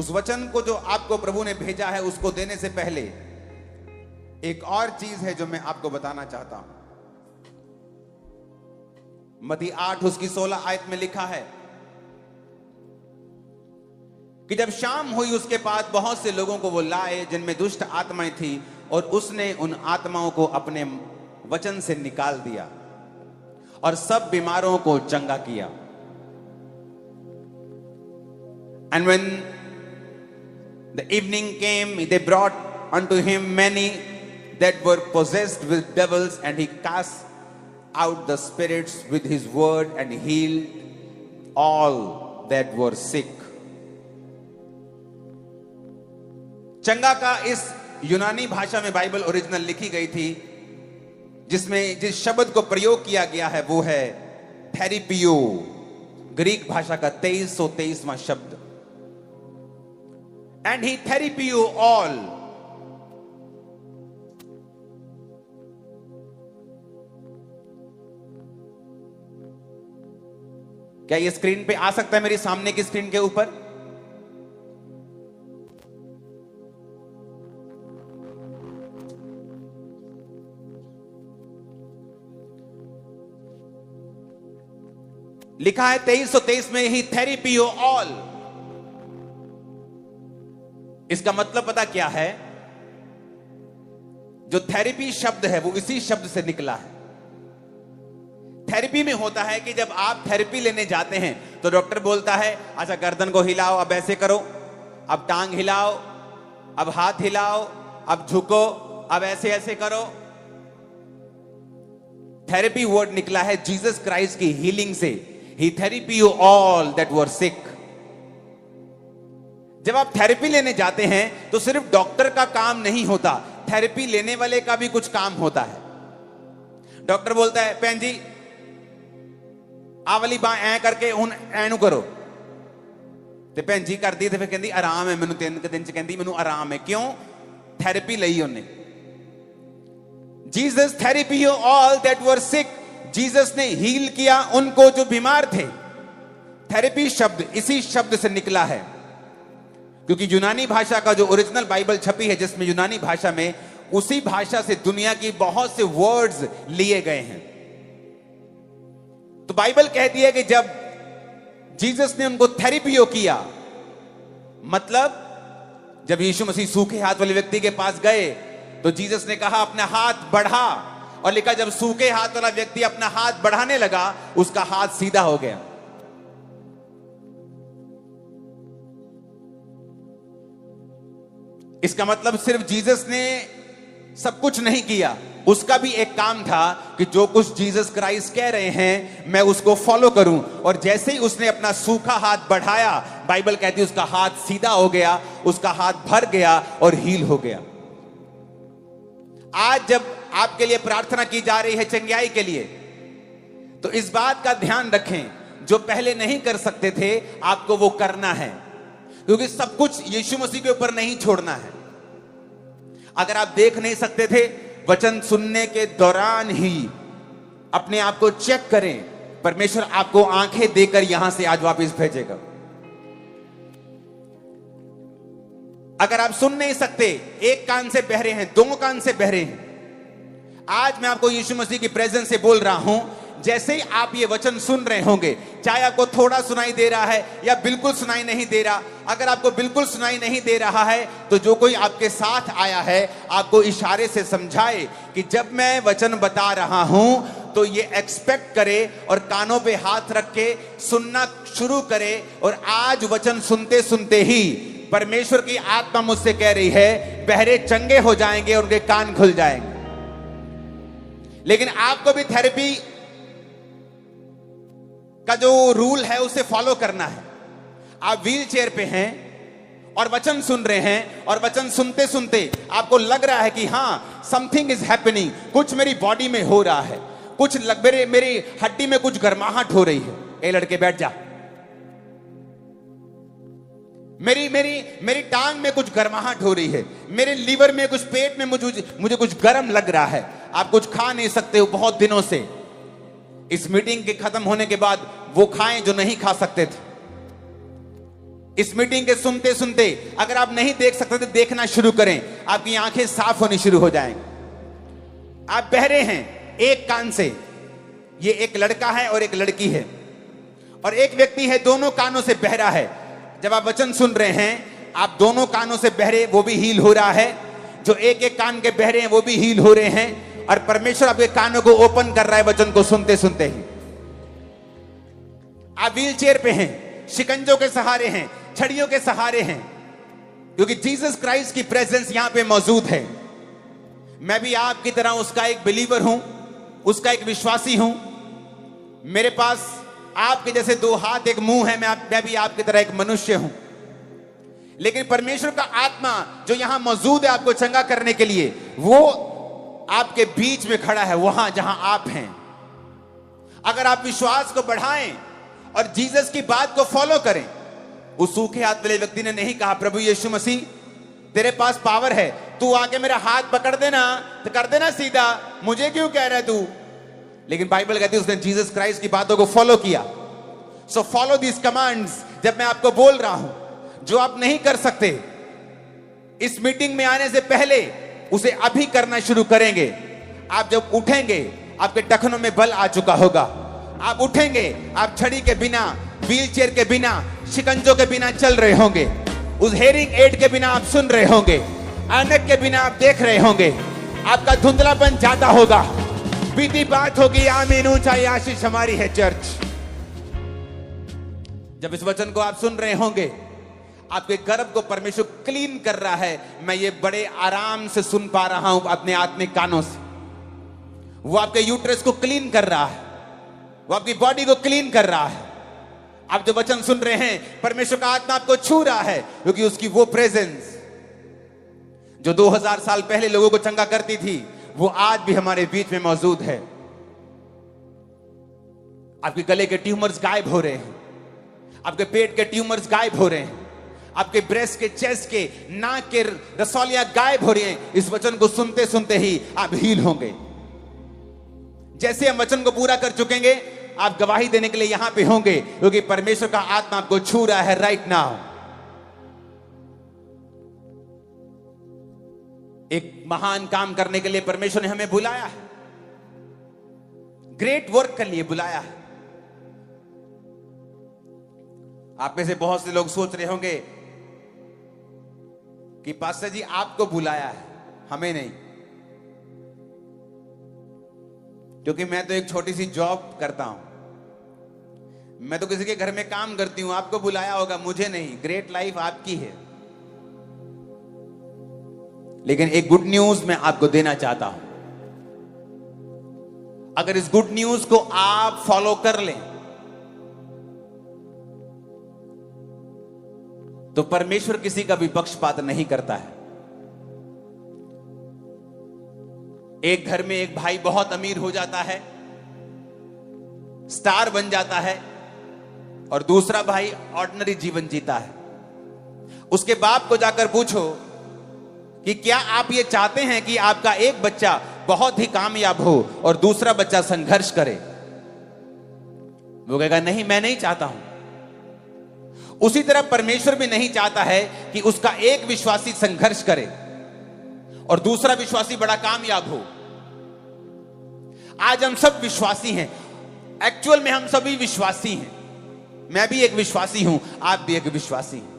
उस वचन को जो आपको प्रभु ने भेजा है उसको देने से पहले एक और चीज है जो मैं आपको बताना चाहता हूं। मत्ती 8 उसकी 16 आयत में लिखा है कि जब शाम हुई उसके पास बहुत से लोगों को वो लाए जिनमें दुष्ट आत्माएं थी, और उसने उन आत्माओं को अपने वचन से निकाल दिया और सब बीमारों को चंगा किया। And when the evening came, they brought unto him many that were possessed with devils, and he cast out the spirits with his word and healed all that were sick. चंगा का इस यूनानी भाषा में बाइबल ओरिजिनल लिखी गई थी, जिसमें जिस शब्द को प्रयोग किया गया है वो है थेरेपियो, ग्रीक भाषा का 2323वां शब्द। एंड ही थेरेपियो ऑल, क्या ये स्क्रीन पे आ सकता है मेरी सामने की स्क्रीन के ऊपर? लिखा है 2323 में ही थेरेपियो ऑल। इसका मतलब पता क्या है? जो थेरेपी शब्द है वो इसी शब्द से निकला है। थेरेपी में होता है कि जब आप थेरेपी लेने जाते हैं तो डॉक्टर बोलता है अच्छा गर्दन को हिलाओ, अब ऐसे करो, अब टांग हिलाओ, अब हाथ हिलाओ, अब झुको, अब ऐसे ऐसे करो। थेरेपी वर्ड निकला है जीसस क्राइस्ट की हीलिंग से। He therapy you all that were sick. जब आप थेरेपी लेने जाते हैं तो सिर्फ डॉक्टर का काम नहीं होता, थेरेपी लेने वाले का भी कुछ काम होता है। डॉक्टर बोलता है भैन जी आ वाली बांह ऐ करके हुन ऐनू करो, ते भैन जी कर दी ते फिर कहंदी आराम है मैनू, 3 दिन च कहंदी मैनू आराम है। क्यों? थेरेपी लई उन्हें। Jesus therapy you all that were sick, Jesus ने हील किया उनको जो बीमार थे। थेरेपी शब्द इसी शब्द से निकला है, क्योंकि यूनानी भाषा का जो ओरिजिनल बाइबल छपी है जिसमें यूनानी भाषा में, उसी भाषा से दुनिया की बहुत से वर्ड्स लिए गए हैं। तो बाइबल कहती है कि जब जीसस ने उनको थेरेपियो किया, मतलब जब यीशु मसीह सूखे हाथ वाले व्यक्ति के पास गए तो जीसस ने कहा अपना हाथ बढ़ा, और लिखा जब सूखे हाथ वाला व्यक्ति अपना हाथ बढ़ाने लगा उसका हाथ सीधा हो गया। इसका मतलब सिर्फ जीसस ने सब कुछ नहीं किया, उसका भी एक काम था कि जो कुछ जीसस क्राइस्ट कह रहे हैं मैं उसको फॉलो करूं। और जैसे ही उसने अपना सूखा हाथ बढ़ाया, बाइबल कहती है उसका हाथ सीधा हो गया, उसका हाथ भर गया और हील हो गया। आज जब आपके लिए प्रार्थना की जा रही है चंगाई के लिए, तो इस बात का ध्यान रखें जो पहले नहीं कर सकते थे आपको वो करना है, क्योंकि सब कुछ यीशु मसीह के ऊपर नहीं छोड़ना है। अगर आप देख नहीं सकते थे, वचन सुनने के दौरान ही अपने आप को चेक करें, परमेश्वर आपको आंखें देकर यहां से आज वापस भेजेगा। अगर आप सुन नहीं सकते, एक कान से बहरे हैं, 2 कान से बहरे हैं, आज मैं आपको यीशु मसीह की प्रेजेंस से बोल रहा हूं, जैसे ही आप ये वचन सुन रहे होंगे, चाहे आपको थोड़ा सुनाई दे रहा है या बिल्कुल सुनाई नहीं दे रहा, अगर आपको बिल्कुल सुनाई नहीं दे रहा है तो जो कोई आपके साथ आया है आपको इशारे से समझाए कि जब मैं वचन बता रहा हूं तो ये एक्सपेक्ट करे और कानों पे हाथ रख के सुनना शुरू करे। और आज वचन सुनते सुनते ही परमेश्वर की आत्मा मुझसे कह रही है बहरे चंगे हो जाएंगे और उनके कान खुल जाएंगे। लेकिन आपको भी थेरेपी का जो रूल है उसे फॉलो करना है। आप व्हील चेयर पे हैं और वचन सुन रहे हैं, और वचन सुनते सुनते आपको लग रहा है कि हाँ समथिंग इज हैपनिंग, कुछ मेरी बॉडी में हो रहा है, कुछ मेरी हड्डी में कुछ गर्माहट हो रही है। ए लड़के बैठ जा, मेरी टांग में कुछ गर्माहट हो रही है, मेरे लीवर में कुछ, पेट में मुझे कुछ गर्म लग रहा है। आप कुछ खा नहीं सकते हो बहुत दिनों से। इस मीटिंग के खत्म होने के बाद वो खाएं जो नहीं खा सकते थे। इस मीटिंग के सुनते सुनते अगर आप नहीं देख सकते तो देखना शुरू करें, आपकी आंखें साफ होनी शुरू हो जाएंगी। आप बहरे हैं एक कान से, ये एक लड़का है और एक लड़की है, और एक व्यक्ति है दोनों कानों से बहरा है। जब आप वचन सुन रहे हैं, आप दोनों कानों से बहरे, वो भी हील हो रहा है। जो एक एक कान के बहरे हैं वो भी हील हो रहे हैं, और परमेश्वर आपके कानों को ओपन कर रहा है वचन को सुनते सुनते ही। आप व्हील चेयर पे हैं, शिकंजों के सहारे हैं, छड़ियों के सहारे हैं, क्योंकि जीसस क्राइस्ट की प्रेजेंस यहां पे मौजूद है। मैं भी आपकी तरह उसका एक बिलीवर हूं, उसका एक विश्वासी हूं। मेरे पास आपके जैसे दो हाथ एक मुंह है, मैं भी आपकी तरह एक मनुष्य हूं। लेकिन परमेश्वर का आत्मा जो यहां मौजूद है आपको चंगा करने के लिए, वो आपके बीच में खड़ा है, वहां जहां आप हैं। अगर आप विश्वास को बढ़ाएं और जीसस की बात को फॉलो करें। उस सूखे हाथ वाले व्यक्ति ने नहीं कहा, प्रभु यीशु मसीह तेरे पास पावर है, तू आके मेरा हाथ पकड़ देना तो कर देना सीधा, मुझे क्यों कह रहा है तू। लेकिन बाइबल कहती है उसने जीसस क्राइस्ट की बातों को फॉलो किया। So follow this commands. जब मैं आपको बोल रहा हूं, जो आप नहीं कर सकते इस मीटिंग में आने से पहले, उसे अभी करना शुरू करेंगे। आप जब उठेंगे, आपके टखनों में बल आ चुका होगा। आप उठेंगे, आप छड़ी के बिना, व्हील चेयर के बिना, शिकंजों के बिना चल रहे होंगे। उस हेयरिंग एड के बिना आप सुन रहे होंगे, ऐनक के बिना आप देख रहे होंगे। आपका धुंधलापन जाता होगा। बीती बात होगी, आमीन। ऊंचाई आशीष हमारी है चर्च। जब इस वचन को आप सुन रहे होंगे, आपके गर्भ को परमेश्वर क्लीन कर रहा है। मैं ये बड़े आराम से सुन पा रहा हूं अपने आत्मिक कानों से। वो आपके यूट्रस को क्लीन कर रहा है, वो आपकी बॉडी को क्लीन कर रहा है। आप जो वचन सुन रहे हैं, परमेश्वर का आत्मा आपको छू रहा है, क्योंकि उसकी वो प्रेजेंस जो 2000 साल पहले लोगों को चंगा करती थी, वो आज भी हमारे बीच में मौजूद है। आपके गले के ट्यूमर्स गायब हो रहे हैं, आपके पेट के ट्यूमर्स गायब हो रहे हैं, आपके ब्रेस्ट के, चेस्ट के, नाक के रसौलियां गायब हो रही हैं। इस वचन को सुनते सुनते ही आप हील होंगे। जैसे हम वचन को पूरा कर चुकेंगे, आप गवाही देने के लिए यहां पे होंगे, क्योंकि परमेश्वर का आत्मा आपको छू रहा है राइट नाउ। एक महान काम करने के लिए परमेश्वर ने हमें बुलाया है, ग्रेट वर्क के लिए बुलाया है। आप में से बहुत से लोग सोच रहे होंगे कि पास्टर जी आपको बुलाया है, हमें नहीं, क्योंकि मैं तो एक छोटी सी जॉब करता हूं, मैं तो किसी के घर में काम करती हूं। आपको बुलाया होगा, मुझे नहीं। ग्रेट लाइफ आपकी है। लेकिन एक गुड न्यूज मैं आपको देना चाहता हूं। अगर इस गुड न्यूज को आप फॉलो कर लें, तो परमेश्वर किसी का भी पक्षपात नहीं करता है। एक घर में एक भाई बहुत अमीर हो जाता है, स्टार बन जाता है, और दूसरा भाई ऑर्डिनरी जीवन जीता है। उसके बाप को जाकर पूछो कि क्या आप ये चाहते हैं कि आपका एक बच्चा बहुत ही कामयाब हो और दूसरा बच्चा संघर्ष करे? वो कहेगा नहीं, मैं नहीं चाहता हूं। उसी तरह परमेश्वर भी नहीं चाहता है कि उसका एक विश्वासी संघर्ष करे और दूसरा विश्वासी बड़ा कामयाब हो। आज हम सब विश्वासी हैं, एक्चुअल में हम सभी विश्वासी हैं। मैं भी एक विश्वासी हूं, आप भी एक विश्वासी हैं।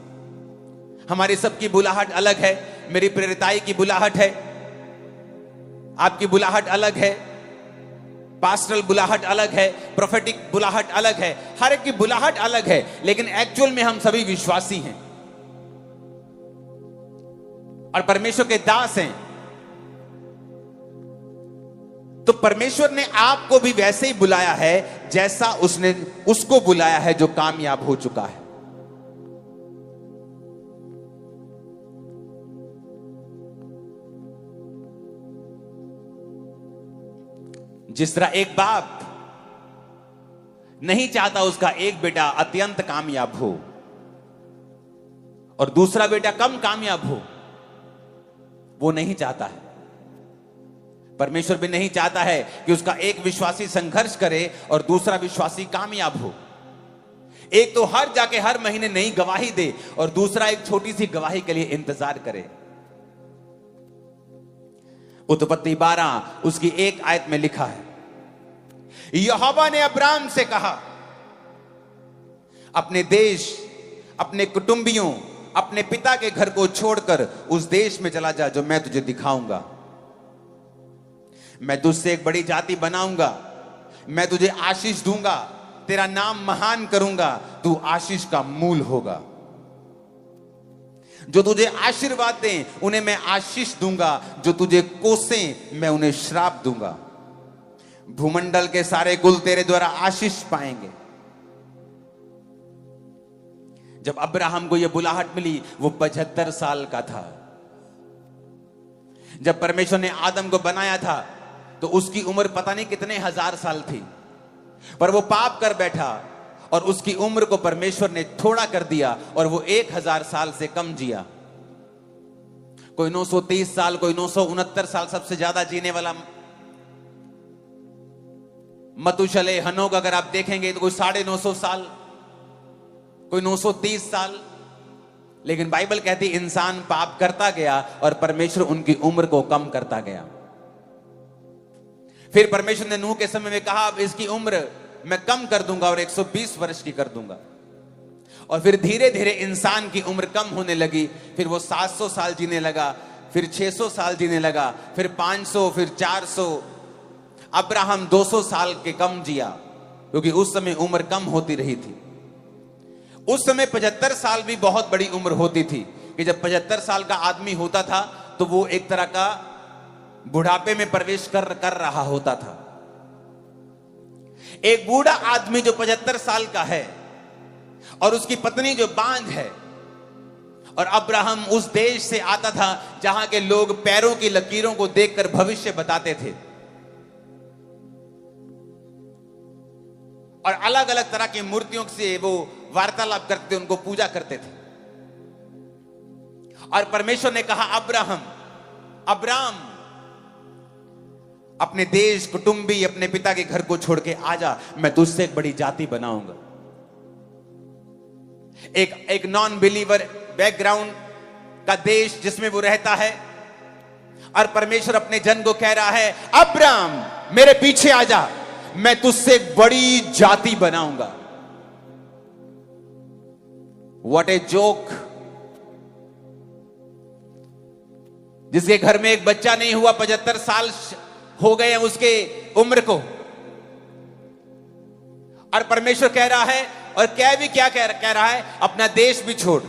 हमारी सबकी बुलाहट अलग है। मेरी प्रेरिताई की बुलाहट है, आपकी बुलाहट अलग है, पास्टरल बुलाहट अलग है, प्रोफेटिक बुलाहट अलग है। हर एक की बुलाहट अलग है, लेकिन एक्चुअल में हम सभी विश्वासी हैं और परमेश्वर के दास हैं। तो परमेश्वर ने आपको भी वैसे ही बुलाया है जैसा उसने उसको बुलाया है जो कामयाब हो चुका है। जिस तरह एक बाप नहीं चाहता उसका एक बेटा अत्यंत कामयाब हो और दूसरा बेटा कम कामयाब हो, वो नहीं चाहता है। परमेश्वर भी नहीं चाहता है कि उसका एक विश्वासी संघर्ष करे और दूसरा विश्वासी कामयाब हो। एक तो हर महीने नई गवाही दे, और दूसरा एक छोटी सी गवाही के लिए इंतजार करे। उत्पत्ति 12 उसकी 1 आयत में लिखा है, यहोवा ने अब्राम से कहा, अपने देश, अपने कुटुंबियों, अपने पिता के घर को छोड़कर उस देश में चला जा जो मैं तुझे दिखाऊंगा। मैं तुझसे एक बड़ी जाति बनाऊंगा, मैं तुझे आशीष दूंगा, तेरा नाम महान करूंगा, तू आशीष का मूल होगा। जो तुझे आशीर्वाद दें उन्हें मैं आशीष दूंगा, जो तुझे कोसें मैं उन्हें श्राप दूंगा। भूमंडल के सारे कुल तेरे द्वारा आशीष पाएंगे। जब अब्राहम को यह बुलाहट मिली वो 75 साल का था। जब परमेश्वर ने आदम को बनाया था तो उसकी उम्र पता नहीं कितने हजार साल थी, पर वो पाप कर बैठा और उसकी उम्र को परमेश्वर ने थोड़ा कर दिया और वो 1000 साल से कम जिया। कोई 930 साल, कोई 969 साल, सबसे ज्यादा जीने वाला मतुशले हनोक अगर आप देखेंगे तो कोई 950 साल, कोई 930 साल। लेकिन बाइबल कहती इंसान पाप करता गया और परमेश्वर उनकी उम्र को कम करता गया। फिर परमेश्वर ने नूह के समय में कहा अब इसकी उम्र मैं कम कर दूंगा और 120 वर्ष की कर दूंगा। और फिर धीरे धीरे इंसान की उम्र कम होने लगी। फिर वो 700 साल जीने लगा, फिर 600 साल जीने लगा, फिर 500, फिर 400। अब्राहम 200 साल के कम जिया क्योंकि उस समय उम्र कम होती रही थी। उस समय 75 साल भी बहुत बड़ी उम्र होती थी कि जब 75 साल का आदमी होता था तो वो एक तरह का बुढ़ापे में प्रवेश कर रहा होता था। एक बूढ़ा आदमी जो 75 साल का है और उसकी पत्नी जो बांझ है, और अब्राहम उस देश से आता था जहां के लोग पैरों की लकीरों को देखकर भविष्य बताते थे और अलग अलग तरह की मूर्तियों से वो वार्तालाप करते, उनको पूजा करते थे। और परमेश्वर ने कहा अब्राम अपने देश, कुटुंबी, अपने पिता के घर को छोड़ के आजा, मैं तुझसे एक बड़ी जाति बनाऊंगा। एक नॉन बिलीवर बैकग्राउंड का देश जिसमें वो रहता है, और परमेश्वर अपने जन को कह रहा है अब्राम मेरे पीछे आजा, मैं तुझसे एक बड़ी जाति बनाऊंगा। What a joke. जिसके घर में एक बच्चा नहीं हुआ, 75 साल हो गए हैं उसके उम्र को, और परमेश्वर कह रहा है, और क्या कह रहा है, अपना देश भी छोड़,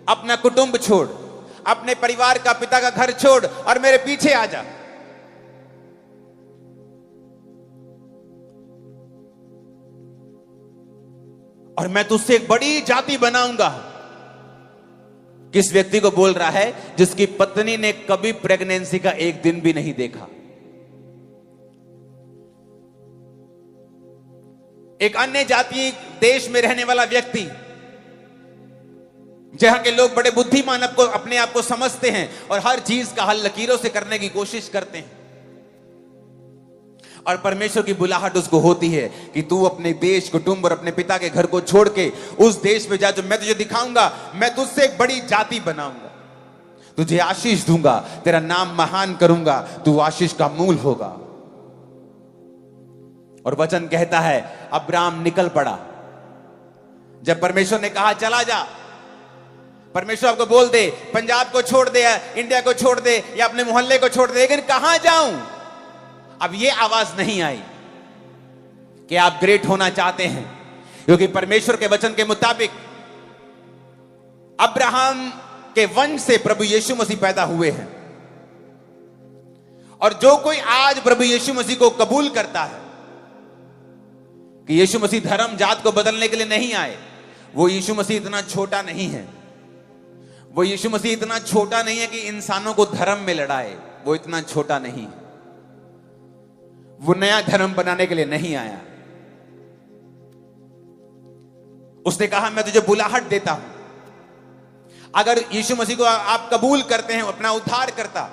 अपना कुटुंब छोड़, अपने परिवार का, पिता का घर छोड़ और मेरे पीछे आ जा। और मैं तुझसे एक बड़ी जाति बनाऊंगा। किस व्यक्ति को बोल रहा है? जिसकी पत्नी ने कभी प्रेगनेंसी का एक दिन भी नहीं देखा। एक अन्य जाति देश में रहने वाला व्यक्ति, जहां के लोग बड़े बुद्धिमान अपने आप को समझते हैं और हर चीज का हल लकीरों से करने की कोशिश करते हैं, और परमेश्वर की बुलाहट उसको होती है कि तू अपने देश, कुटुंब और अपने पिता के घर को छोड़ के उस देश में जा जो मैं तुझे दिखाऊंगा। मैं तुझसे एक बड़ी जाति बनाऊंगा, तुझे आशीष दूंगा, तेरा नाम महान करूंगा, तू आशीष का मूल होगा। और वचन कहता है अब्राम निकल पड़ा। जब परमेश्वर ने कहा चला जा, परमेश्वर आपको बोल दे पंजाब को छोड़ दे, इंडिया को छोड़ दे, या अपने मोहल्ले को छोड़ दे, लेकिन कहां जाऊं? अब ये आवाज नहीं आई कि आप ग्रेट होना चाहते हैं, क्योंकि परमेश्वर के वचन के मुताबिक अब्राहम के वंश से प्रभु यीशु मसीह पैदा हुए हैं। और जो कोई आज प्रभु यीशु मसीह को कबूल करता है कि यीशु मसीह धर्म जात को बदलने के लिए नहीं आए, वो यीशु मसीह इतना छोटा नहीं है। वो यीशु मसीह इतना छोटा नहीं है कि इंसानों को धर्म में लड़ाए, वो इतना छोटा नहीं है। वो नया धर्म बनाने के लिए नहीं आया। उसने कहा मैं तुझे बुलाहट देता हूं। अगर यीशु मसीह को आप कबूल करते हैं, अपना उद्धार करता,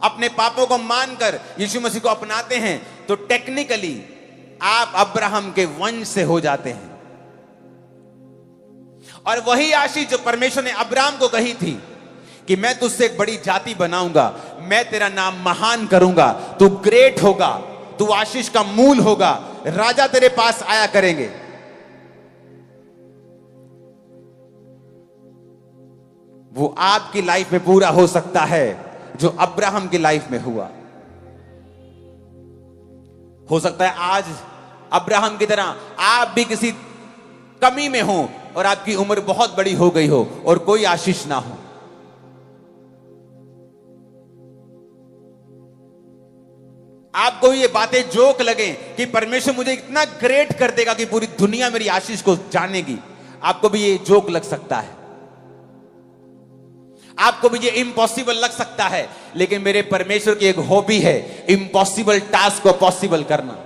अपने पापों को मानकर यीशु मसीह को अपनाते हैं, तो टेक्निकली आप अब्राहम के वंश से हो जाते हैं। और वही आशीष जो परमेश्वर ने अब्राहम को कही थी कि मैं तुझसे एक बड़ी जाति बनाऊंगा, मैं तेरा नाम महान करूंगा, तू ग्रेट होगा, तू आशीष का मूल होगा, राजा तेरे पास आया करेंगे। वो आपकी लाइफ में पूरा हो सकता है जो अब्राहम की लाइफ में हुआ। हो सकता है आज अब्राहम की तरह आप भी किसी कमी में हो और आपकी उम्र बहुत बड़ी हो गई हो और कोई आशीष ना हो। आपको ये बातें जोक लगे कि परमेश्वर मुझे इतना ग्रेट कर देगा कि पूरी दुनिया मेरी आशीष को जानेगी, आपको भी ये जोक लग सकता है, आपको भी ये इम्पॉसिबल लग सकता है। लेकिन मेरे परमेश्वर की एक हॉबी है इम्पॉसिबल टास्क को पॉसिबल करना।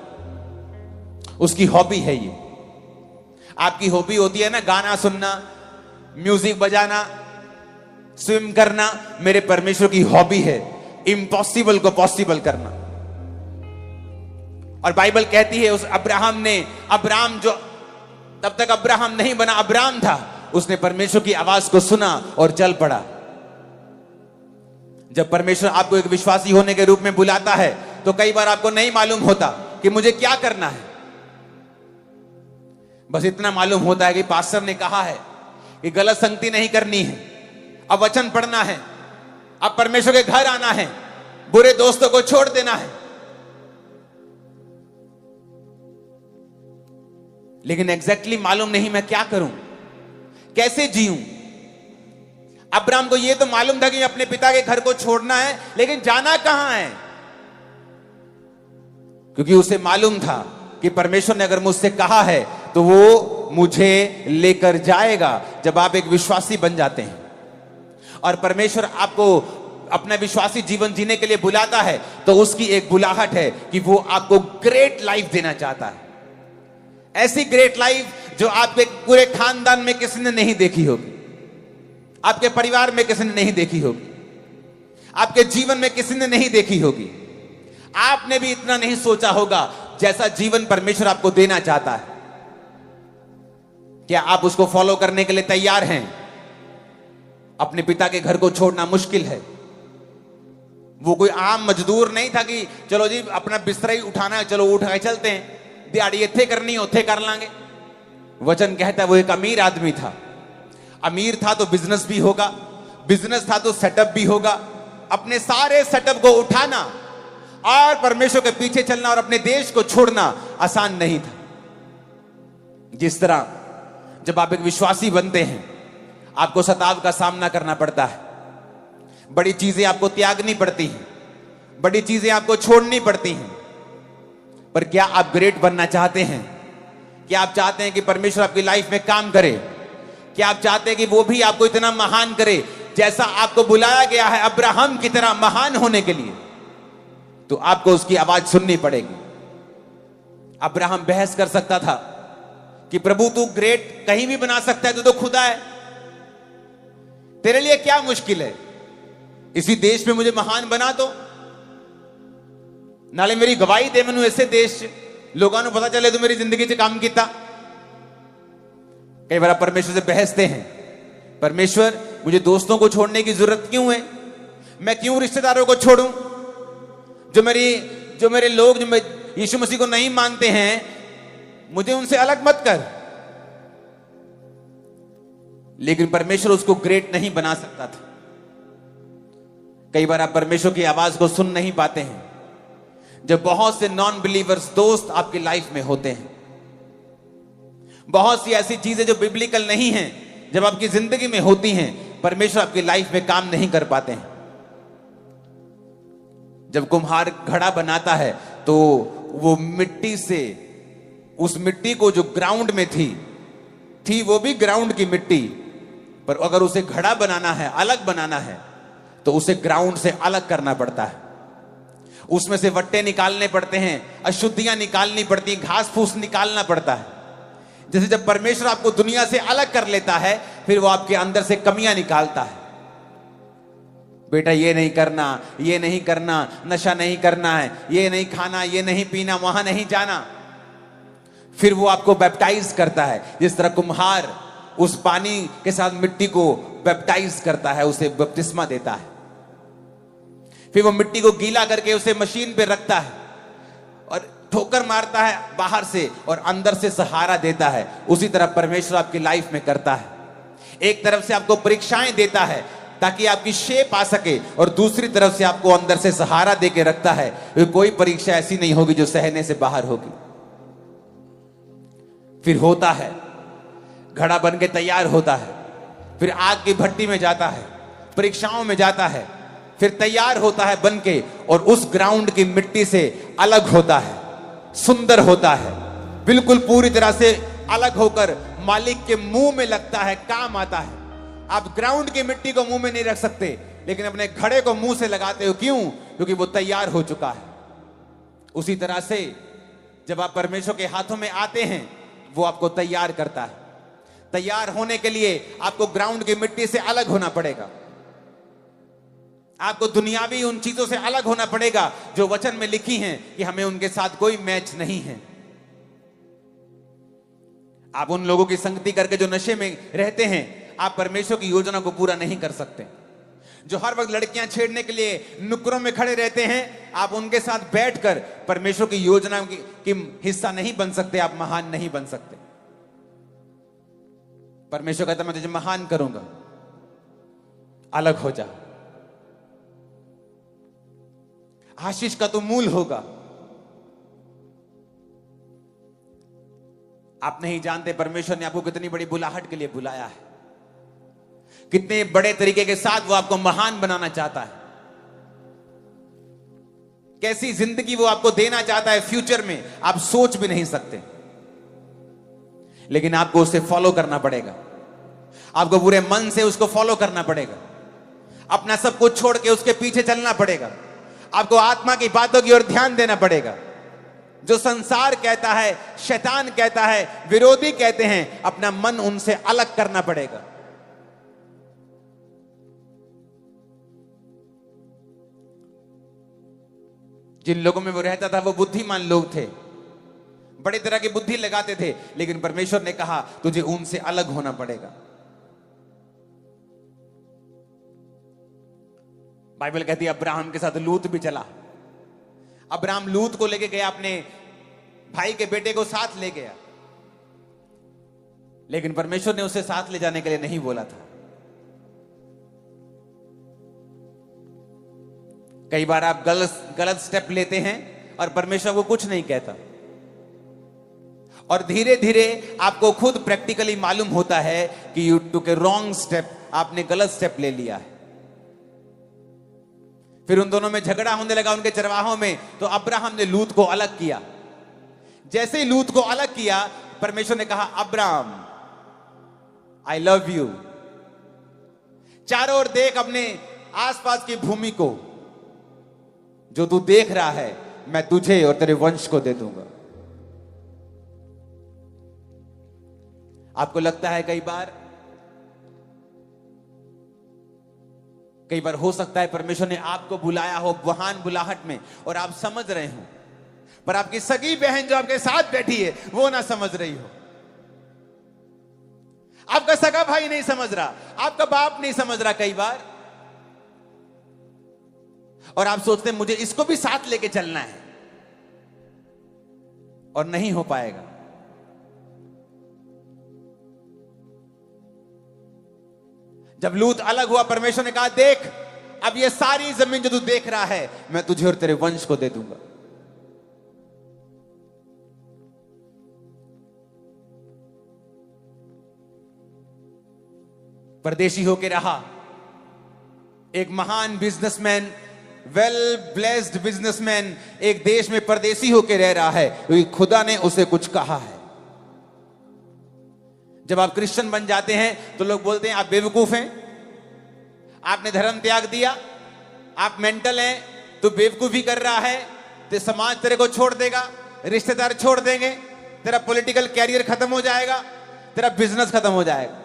उसकी हॉबी है ये। आपकी हॉबी होती है ना गाना सुनना, म्यूजिक बजाना, स्विम करना। मेरे परमेश्वर की हॉबी है इम्पॉसिबल को पॉसिबल करना। और बाइबल कहती है उस अब्राहम जो तब तक अब्राहम नहीं बना, अब्राम था, उसने परमेश्वर की आवाज को सुना और चल पड़ा। जब परमेश्वर आपको एक विश्वासी होने के रूप में बुलाता है तो कई बार आपको नहीं मालूम होता कि मुझे क्या करना है। बस इतना मालूम होता है कि पास्टर ने कहा है कि गलत संगति नहीं करनी है, अब वचन पढ़ना है, अब परमेश्वर के घर आना है, बुरे दोस्तों को छोड़ देना है। लेकिन एग्जैक्टली मालूम नहीं मैं क्या करूं, कैसे जीऊं। अब्राहम को यह तो मालूम था कि अपने पिता के घर को छोड़ना है, लेकिन जाना कहां है? क्योंकि उसे मालूम था कि परमेश्वर ने अगर मुझसे कहा है तो वो मुझे लेकर जाएगा। जब आप एक विश्वासी बन जाते हैं और परमेश्वर आपको अपना विश्वासी जीवन जीने के लिए बुलाता है तो उसकी एक बुलाहट है कि वो आपको ग्रेट लाइफ देना चाहता है। ऐसी ग्रेट लाइफ जो आपके पूरे खानदान में किसी ने नहीं देखी होगी, आपके परिवार में किसी ने नहीं देखी होगी, आपके जीवन में किसी ने नहीं देखी होगी। आपने भी इतना नहीं सोचा होगा जैसा जीवन परमेश्वर आपको देना चाहता है। क्या आप उसको फॉलो करने के लिए तैयार हैं? अपने पिता के घर को छोड़ना मुश्किल है। वो कोई आम मजदूर नहीं था कि चलो जी अपना बिस्तरा ही उठाना है, चलो उठ के चलते हैं, दिहाड़ी इत्थे करनी उथे कर लांगे। वचन कहता है वो एक अमीर आदमी था। अमीर था तो बिजनेस भी होगा, बिजनेस था तो सेटअप भी होगा। अपने सारे सेटअप को उठाना और परमेश्वर के पीछे चलना और अपने देश को छोड़ना आसान नहीं था। जिस तरह जब आप एक विश्वासी बनते हैं आपको सताव का सामना करना पड़ता है, बड़ी चीजें आपको त्यागनी पड़ती हैं, बड़ी चीजें आपको छोड़नी पड़ती हैं। पर क्या आप ग्रेट बनना चाहते हैं? क्या आप चाहते हैं कि परमेश्वर आपकी लाइफ में काम करे? क्या आप चाहते हैं कि वो भी आपको इतना महान करे जैसा आपको बुलाया गया है अब्राहम की तरह महान होने के लिए? तो आपको उसकी आवाज सुननी पड़ेगी। अब्राहम बहस कर सकता था कि प्रभु तू ग्रेट कहीं भी बना सकता है, तू तो खुदा है, तेरे लिए क्या मुश्किल है? इसी देश में मुझे महान बना दो, नाले मेरी गवाही दे मैनू ऐसे देश लोगों को पता चले तो मेरी जिंदगी से काम किया। कई बार परमेश्वर से बहसते हैं, परमेश्वर मुझे दोस्तों को छोड़ने की जरूरत क्यों है? मैं क्यों रिश्तेदारों को छोड़ूं? जो मेरे लोग जो यीशु मसीह को नहीं मानते हैं, मुझे उनसे अलग मत कर। लेकिन परमेश्वर उसको ग्रेट नहीं बना सकता था। कई बार आप परमेश्वर की आवाज को सुन नहीं पाते हैं जब बहुत से नॉन बिलीवर्स दोस्त आपकी लाइफ में होते हैं। बहुत सी ऐसी चीजें जो बिब्लिकल नहीं हैं जब आपकी जिंदगी में होती हैं, परमेश्वर आपकी लाइफ में काम नहीं कर पाते हैं। जब कुम्हार घड़ा बनाता है तो वो मिट्टी से, उस मिट्टी को जो ग्राउंड में थी वो भी ग्राउंड की मिट्टी, पर अगर उसे घड़ा बनाना है, अलग बनाना है, तो उसे ग्राउंड से अलग करना पड़ता है। उसमें से वट्टे निकालने पड़ते हैं, अशुद्धियां निकालनी पड़ती हैं, घास फूस निकालना पड़ता है। जैसे जब परमेश्वर आपको दुनिया से अलग कर लेता है, फिर वो आपके अंदर से कमियां निकालता है। बेटा ये नहीं करना, ये नहीं करना, नशा नहीं करना है, ये नहीं खाना, ये नहीं पीना, वहां नहीं जाना। फिर वो आपको बैप्टाइज करता है। जिस तरह कुम्हार उस पानी के साथ मिट्टी को बैप्टाइज करता है, उसे बपतिस्मा देता है। फिर वो मिट्टी को गीला करके उसे मशीन पे रखता है और ठोकर मारता है बाहर से और अंदर से सहारा देता है। उसी तरह परमेश्वर आपकी लाइफ में करता है। एक तरफ से आपको परीक्षाएं देता है ताकि आपकी शेप आ सके, और दूसरी तरफ से आपको अंदर से सहारा दे के रखता है। कोई परीक्षा ऐसी नहीं होगी जो सहने से बाहर होगी। फिर होता है, घड़ा बन के तैयार होता है, फिर आग की भट्टी में जाता है, परीक्षाओं में जाता है, फिर तैयार होता है बन के, और उस ग्राउंड की मिट्टी से अलग होता है, सुंदर होता है, बिल्कुल पूरी तरह से अलग होकर मालिक के मुंह में लगता है, काम आता है। आप ग्राउंड की मिट्टी को मुंह में नहीं रख सकते, लेकिन अपने घड़े को मुंह से लगाते हो। क्यों? क्योंकि वो तैयार हो चुका है। उसी तरह से जब आप परमेश्वर के हाथों में आते हैं, वो आपको तैयार करता है। तैयार होने के लिए आपको ग्राउंड की मिट्टी से अलग होना पड़ेगा। आपको दुनियावी उन चीजों से अलग होना पड़ेगा जो वचन में लिखी हैं कि हमें उनके साथ कोई मैच नहीं है। आप उन लोगों की संगति करके जो नशे में रहते हैं, आप परमेश्वर की योजना को पूरा नहीं कर सकते। जो हर वक्त लड़कियां छेड़ने के लिए नुक्करों में खड़े रहते हैं, आप उनके साथ बैठकर परमेश्वर की योजना की हिस्सा नहीं बन सकते, आप महान नहीं बन सकते। परमेश्वर कहता मैं तुझे महान करूंगा, अलग हो जा, आशीष का तो मूल होगा। आप नहीं जानते परमेश्वर ने आपको कितनी बड़ी बुलाहट के लिए बुलाया है, कितने बड़े तरीके के साथ वो आपको महान बनाना चाहता है, कैसी जिंदगी वो आपको देना चाहता है फ्यूचर में, आप सोच भी नहीं सकते। लेकिन आपको उसे फॉलो करना पड़ेगा, आपको पूरे मन से उसको फॉलो करना पड़ेगा, अपना सब कुछ छोड़ के उसके पीछे चलना पड़ेगा। आपको आत्मा की बातों की ओर ध्यान देना पड़ेगा। जो संसार कहता है, शैतान कहता है, विरोधी कहते हैं, अपना मन उनसे अलग करना पड़ेगा। जिन लोगों में वो रहता था वो बुद्धिमान लोग थे, बड़े तरह की बुद्धि लगाते थे, लेकिन परमेश्वर ने कहा तुझे उनसे अलग होना पड़ेगा। बाइबल कहती है अब्राहम के साथ लूत भी चला। अब्राहम लूत को लेके गया, अपने भाई के बेटे को साथ ले गया, लेकिन परमेश्वर ने उसे साथ ले जाने के लिए नहीं बोला था। कई बार आप गलत स्टेप लेते हैं और परमेश्वर को कुछ नहीं कहता, और धीरे धीरे आपको खुद प्रैक्टिकली मालूम होता है कि you took A wrong step, आपने गलत स्टेप ले लिया है। फिर उन दोनों में झगड़ा होने लगा उनके चरवाहों में, तो अब्राहम ने लूत को अलग किया। जैसे ही लूत को अलग किया, परमेश्वर ने कहा अब्राहम आई लव यू, चारों ओर देख अपने आसपास की भूमि को, जो तू देख रहा है मैं तुझे और तेरे वंश को दे दूंगा। आपको लगता है कई बार हो सकता है परमेश्वर ने आपको बुलाया हो महान बुलाहट में और आप समझ रहे हो, पर आपकी सगी बहन जो आपके साथ बैठी है वो ना समझ रही हो, आपका सगा भाई नहीं समझ रहा, आपका बाप नहीं समझ रहा कई बार, और आप सोचते हैं मुझे इसको भी साथ लेके चलना है, और नहीं हो पाएगा। जब लूत अलग हुआ, परमेश्वर ने कहा देख अब ये सारी जमीन जो तू देख रहा है मैं तुझे और तेरे वंश को दे दूंगा। परदेशी होके रहा, एक महान बिजनेसमैन, वेल ब्लेस्ड बिजनेसमैन, एक देश में परदेशी होके रह रहा है क्योंकि खुदा ने उसे कुछ कहा है। जब आप क्रिश्चियन बन जाते हैं तो लोग बोलते हैं आप बेवकूफ हैं, आपने धर्म त्याग दिया, आप मेंटल हैं, तू बेवकूफी कर रहा है, तो समाज तेरे को छोड़ देगा, रिश्तेदार छोड़ देंगे, तेरा पॉलिटिकल कैरियर खत्म हो जाएगा, तेरा बिजनेस खत्म हो जाएगा।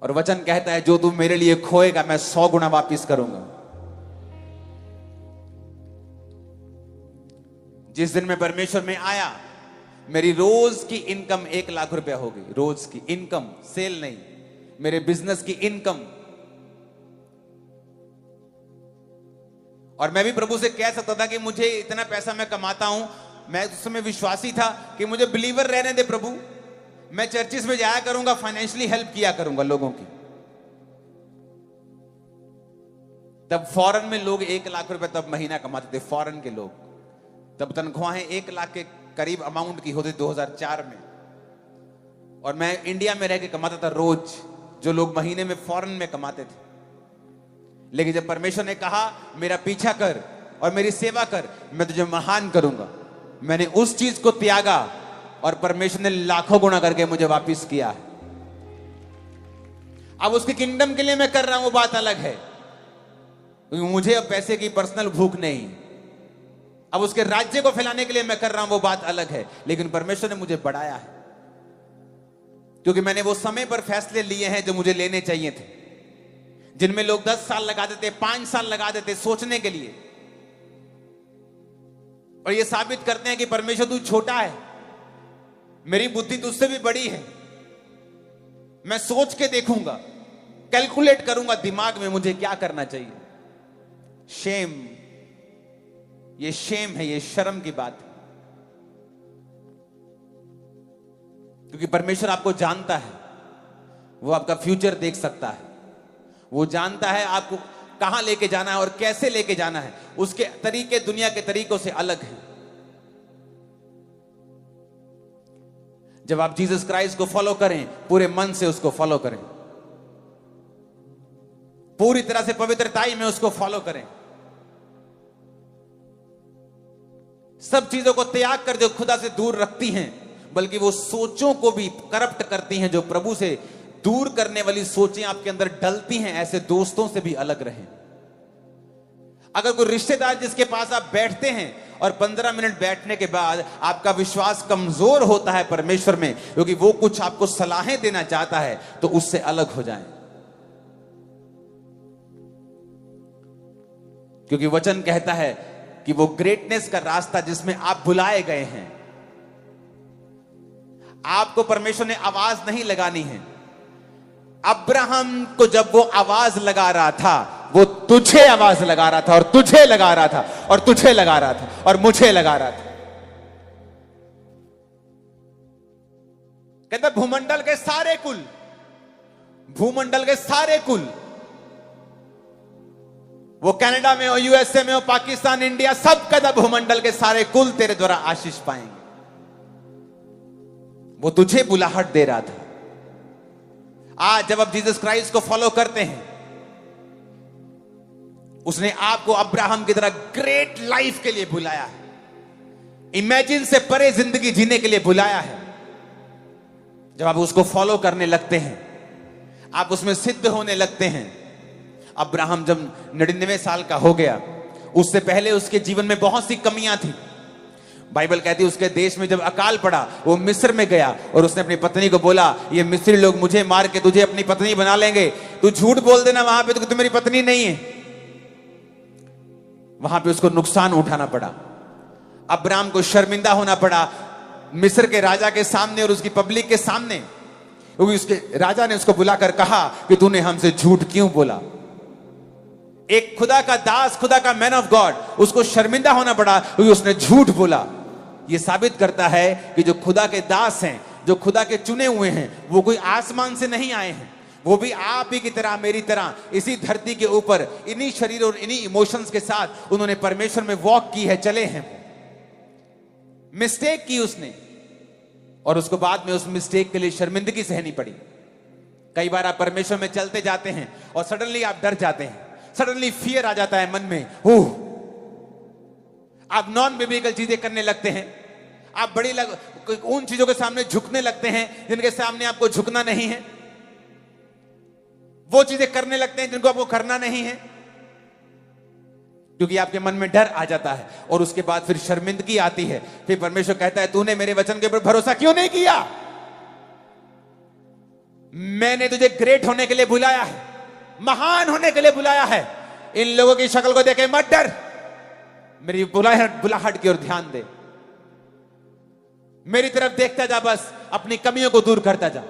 और वचन कहता है जो तू मेरे लिए खोएगा मैं 100 गुना वापिस करूंगा। जिस दिन मैं परमेश्वर में आया, मेरी रोज की इनकम 1 लाख रुपया होगी, रोज की इनकम, सेल नहीं, मेरे बिजनेस की इनकम। और मैं भी प्रभु से कह सकता था कि मुझे इतना पैसा मैं कमाता हूं, मैं उस समय विश्वासी था कि मुझे बिलीवर रहने दे प्रभु, मैं चर्चिस में जाया करूंगा, फाइनेंशियली हेल्प किया करूंगा लोगों की। तब फॉरेन में लोग 1 लाख रुपए तब महीना कमाते थे, फॉरेन के लोग। तब तनख्वाहें 1 लाख के करीब अमाउंट की होती 2004 में। और मैं इंडिया में रह के कमाता था रोज, जो लोग महीने में फॉरेन में कमाते थे। लेकिन जब परमेश्वर ने कहा मेरा पीछा कर और मेरी सेवा कर, मैं तुझे महान करूंगा, मैंने उस चीज को त्यागा और परमेश्वर ने लाखों गुना करके मुझे वापस किया है। अब उसके किंगडम के लिए मैं कर रहा हूं, वो बात अलग है, मुझे अब पैसे की पर्सनल भूख नहीं। अब उसके राज्य को फैलाने के लिए मैं कर रहा हूं, वो बात अलग है। लेकिन परमेश्वर ने मुझे बढ़ाया है, क्योंकि मैंने वो समय पर फैसले लिए हैं जो मुझे लेने चाहिए थे, जिनमें लोग 10 साल लगा देते, 5 साल लगा देते सोचने के लिए, और ये साबित करते हैं कि परमेश्वर तू छोटा है, मेरी बुद्धि तुझसे भी बड़ी है, मैं सोच के देखूंगा, कैलकुलेट करूंगा दिमाग में मुझे क्या करना चाहिए। शेम, ये शेम है, ये शर्म की बात है, क्योंकि परमेश्वर आपको जानता है, वो आपका फ्यूचर देख सकता है, वो जानता है आपको कहां लेके जाना है और कैसे लेके जाना है। उसके तरीके दुनिया के तरीकों से अलग हैं। जब आप जीसस क्राइस्ट को फॉलो करें, पूरे मन से उसको फॉलो करें, पूरी तरह से पवित्रताई में उसको फॉलो करें, सब चीजों को त्याग कर जो खुदा से दूर रखती हैं, बल्कि वो सोचों को भी करप्ट करती हैं, जो प्रभु से दूर करने वाली सोचें आपके अंदर डलती हैं, ऐसे दोस्तों से भी अलग रहें। अगर कोई रिश्तेदार जिसके पास आप बैठते हैं और 15 मिनट बैठने के बाद आपका विश्वास कमजोर होता है परमेश्वर में, क्योंकि वो कुछ आपको सलाहें देना चाहता है, तो उससे अलग हो जाएं। क्योंकि वचन कहता है कि वो ग्रेटनेस का रास्ता जिसमें आप बुलाए गए हैं, आपको परमेश्वर ने आवाज नहीं लगानी है। अब्राहम को जब वो आवाज लगा रहा था, वो तुझे आवाज लगा रहा था, और तुझे लगा रहा था, और तुझे लगा रहा था, और मुझे लगा रहा था। कहता भूमंडल के सारे कुल, भूमंडल के सारे कुल, वो कनाडा में हो, यूएसए में हो, पाकिस्तान, इंडिया, सब कहता भूमंडल के सारे कुल तेरे द्वारा आशीष पाएंगे। वो तुझे बुलाहट दे रहा था। आज जब आप जीसस क्राइस्ट को फॉलो करते हैं, उसने आपको अब्राहम की तरह ग्रेट लाइफ के लिए बुलाया है, इमेजिन से परे जिंदगी जीने के लिए बुलाया है। जब आप उसको फॉलो करने लगते हैं, आप उसमें सिद्ध होने लगते हैं। अब्राहम जब 99 साल का हो गया, उससे पहले उसके जीवन में बहुत सी कमियां थी। बाइबल कहती है उसके देश में जब अकाल पड़ा, वो मिस्र में गया और उसने अपनी पत्नी को बोला, ये मिस्री लोग मुझे मार के तुझे अपनी पत्नी बना लेंगे, तू झूठ बोल देना वहां पे तो तू मेरी पत्नी नहीं है। वहां पे उसको नुकसान उठाना पड़ा, अब्राहम को शर्मिंदा होना पड़ा मिस्र के राजा के सामने और उसकी पब्लिक के सामने, क्योंकि उसके राजा ने उसको बुलाकर कहा कि तूने हमसे झूठ क्यों बोला। एक खुदा का दास, खुदा का मैन ऑफ गॉड, उसको शर्मिंदा होना पड़ा क्योंकि उसने झूठ बोला। यह साबित करता है कि जो खुदा के दास हैं, जो खुदा के चुने हुए हैं, वो कोई आसमान से नहीं आए हैं, वो भी आप ही की तरह, मेरी तरह इसी धरती के ऊपर इन्हीं शरीर और इन्हीं इमोशंस के साथ उन्होंने परमेश्वर में वॉक की है, चले हैं। मिस्टेक की उसने, और उसको बाद में उस मिस्टेक के लिए शर्मिंदगी सहनी पड़ी। कई बार आप परमेश्वर में चलते जाते हैं और सडनली आप डर जाते हैं, सडनली फियर आ जाता है मन में, आप नॉन बिब्लिकल चीजें करने लगते हैं, आप उन चीजों के सामने झुकने लगते हैं जिनके सामने आपको झुकना नहीं है, वो चीजें करने लगते हैं जिनको आपको करना नहीं है, क्योंकि आपके मन में डर आ जाता है। और उसके बाद फिर शर्मिंदगी आती है। फिर परमेश्वर कहता है, तूने मेरे वचन के ऊपर भरोसा क्यों नहीं किया? मैंने तुझे ग्रेट होने के लिए बुलाया है, महान होने के लिए बुलाया है। इन लोगों की शक्ल को देखे मत डर, मेरी बुलाहट की ओर ध्यान दे। मेरी तरफ देखता जा, बस अपनी कमियों को दूर करता जा।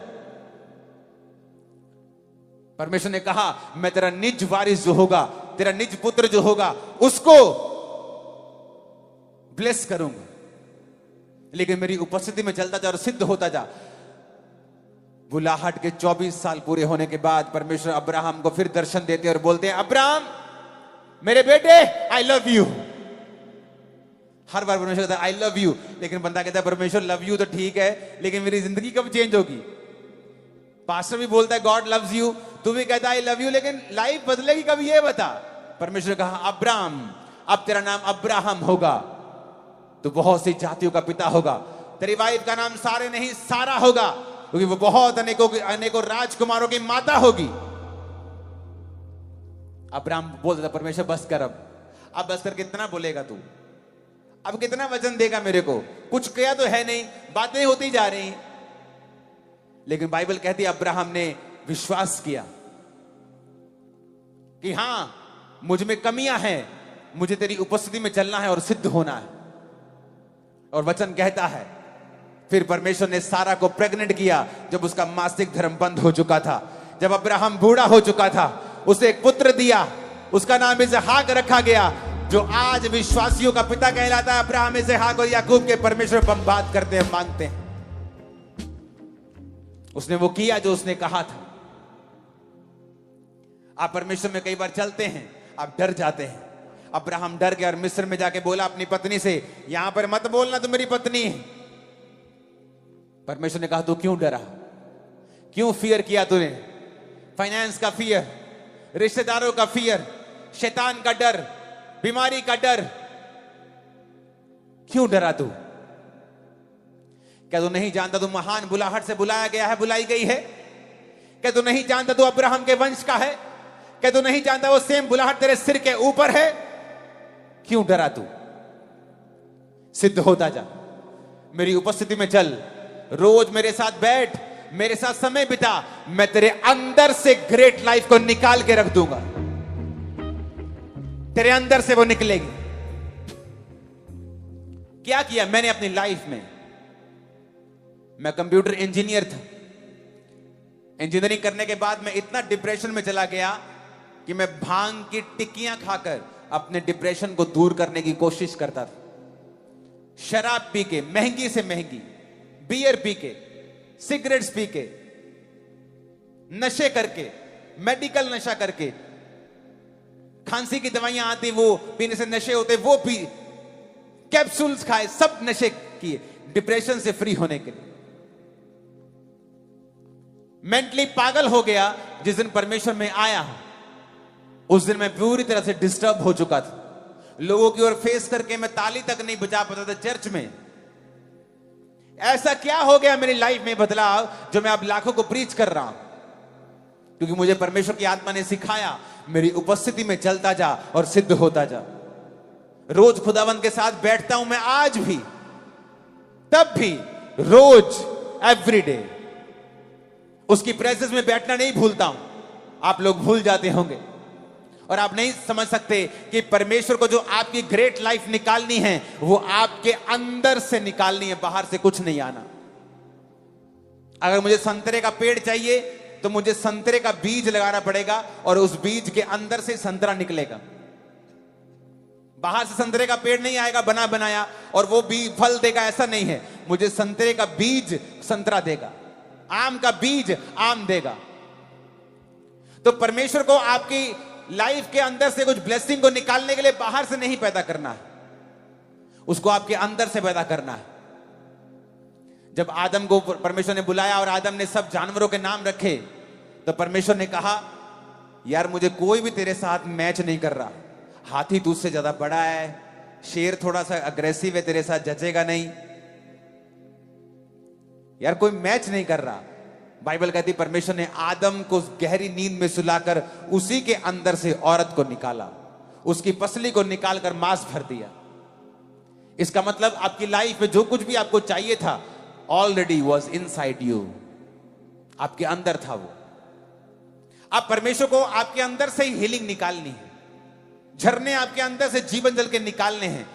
परमेश्वर ने कहा मैं तेरा निज वारिस जो होगा, तेरा निज पुत्र जो होगा, उसको ब्लेस करूंगा, लेकिन मेरी उपस्थिति में चलता जा और सिद्ध होता जा। बुलाहट के 24 साल पूरे होने के बाद परमेश्वर अब्राहम को फिर दर्शन देते हैं और बोलते हैं, अब्राहम मेरे बेटे, आई लव यू। हर बार परमेश्वर कहता है आई लव यू, लेकिन बंदा कहता है परमेश्वर लव यू तो ठीक है, लेकिन मेरी जिंदगी कब चेंज होगी? पास्टर भी बोलता है गॉड लव्स यू, तू भी कहता है आई लव यू, लेकिन लाइफ बदलेगी कब ये बता। परमेश्वर ने कहा अब्राहम, अब तेरा नाम अब्राहम होगा, तो बहुत सी जातियों का पिता होगा। तेरी वाइफ का नाम सारे नहीं सारा होगा, क्योंकि वो बहुत अनेकों राजकुमारों की माता होगी। अब्राहम बोलता था परमेश्वर बस कर, अब बस कर, कितना बोलेगा तू, अब कितना वचन देगा मेरे को? कुछ किया तो है नहीं, बातें होती जा रही। लेकिन बाइबल कहती है अब्राहम ने विश्वास किया कि हां मुझ में कमियां हैं, मुझे तेरी उपस्थिति में चलना है और सिद्ध होना है। और वचन कहता है फिर परमेश्वर ने सारा को प्रेग्नेंट किया जब उसका मासिक धर्म बंद हो चुका था, जब अब्राहम बूढ़ा हो चुका था। उसे एक पुत्र दिया, उसका नाम इसहाक रखा गया, जो आज विश्वासियों का पिता कहलाता है। अब्राहम, इसहाक और याकूब के परमेश्वर पर बात करते हैं, मांगते हैं। उसने वो किया जो उसने कहा था। आप परमेश्वर में कई बार चलते हैं, आप डर जाते हैं। अब्राहम डर गया और मिस्र में जाके बोला अपनी पत्नी से, यहां पर मत बोलना तो मेरी पत्नी है। परमेश्वर ने कहा तू क्यों डरा, क्यों फियर किया तूने? फाइनेंस का फियर, रिश्तेदारों का फियर, शैतान का डर, बीमारी का डर, क्यों डरा तू? क्या तू नहीं जानता तू महान बुलाहट से बुलाया गया है, बुलाई गई है? क्या तू नहीं जानता तू अब्राहम के वंश का है? क्या तू नहीं जानता वो सेम बुलाहट तेरे सिर के ऊपर है? क्यों डरा तू? सिद्ध होता जा, मेरी उपस्थिति में चल, रोज मेरे साथ बैठ, मेरे साथ समय बिता, मैं तेरे अंदर से ग्रेट लाइफ को निकाल के रख दूंगा। तेरे अंदर से वो निकलेगी। क्या किया मैंने अपनी लाइफ में? मैं कंप्यूटर इंजीनियर था। इंजीनियरिंग करने के बाद मैं इतना डिप्रेशन में चला गया कि मैं भांग की टिक्कियां खाकर अपने डिप्रेशन को दूर करने की कोशिश करता था। शराब पी के, महंगी से महंगी बियर पी के, सिगरेट्स पी के, नशे करके, मेडिकल नशा करके, खांसी की दवाइयां आती वो पीने से नशे होते, वो पी, कैप्सूल्स खाए, सब नशे किए डिप्रेशन से फ्री होने के लिए। मेंटली पागल हो गया। जिस दिन परमेश्वर में आया उस दिन मैं पूरी तरह से डिस्टर्ब हो चुका था। लोगों की ओर फेस करके मैं ताली तक नहीं बजा पाता था चर्च में। ऐसा क्या हो गया मेरी लाइफ में बदलाव जो मैं अब लाखों को प्रीच कर रहा हूं? क्योंकि मुझे परमेश्वर की आत्मा ने सिखाया, मेरी उपस्थिति में चलता जा और सिद्ध होता जा। रोज खुदावंत के साथ बैठता हूं मैं, आज भी, तब भी, रोज, एवरी डे उसकी प्रेजेंस में बैठना नहीं भूलता हूं। आप लोग भूल जाते होंगे और आप नहीं समझ सकते कि परमेश्वर को जो आपकी ग्रेट लाइफ निकालनी है वो आपके अंदर से निकालनी है, बाहर से कुछ नहीं आना। अगर मुझे संतरे का पेड़ चाहिए तो मुझे संतरे का बीज लगाना पड़ेगा और उस बीज के अंदर से संतरा निकलेगा। बाहर से संतरे का पेड़ नहीं आएगा बना बनाया और वो बीज फल देगा, ऐसा नहीं है। मुझे संतरे का बीज संतरा देगा, आम का बीज आम देगा। तो परमेश्वर को आपकी लाइफ के अंदर से कुछ ब्लेसिंग को निकालने के लिए बाहर से नहीं पैदा करना है, उसको आपके अंदर से पैदा करना है। जब आदम को परमेश्वर ने बुलाया और आदम ने सब जानवरों के नाम रखे तो परमेश्वर ने कहा यार मुझे कोई भी तेरे साथ मैच नहीं कर रहा। हाथी तुझसे ज्यादा बड़ा है, शेर थोड़ा सा अग्रेसिव है, तेरे साथ जचेगा नहीं यार, कोई मैच नहीं कर रहा। बाइबल कहती परमेश्वर ने आदम को गहरी नींद में सुलाकर उसी के अंदर से औरत को निकाला, उसकी पसली को निकालकर मांस भर दिया। इसका मतलब आपकी लाइफ में जो कुछ भी आपको चाहिए था ऑलरेडी वॉज इनसाइड यू, आपके अंदर था वो। आप परमेश्वर को आपके अंदर से ही हीलिंग निकालनी है, झरने आपके अंदर से जीवन जल के निकालने हैं,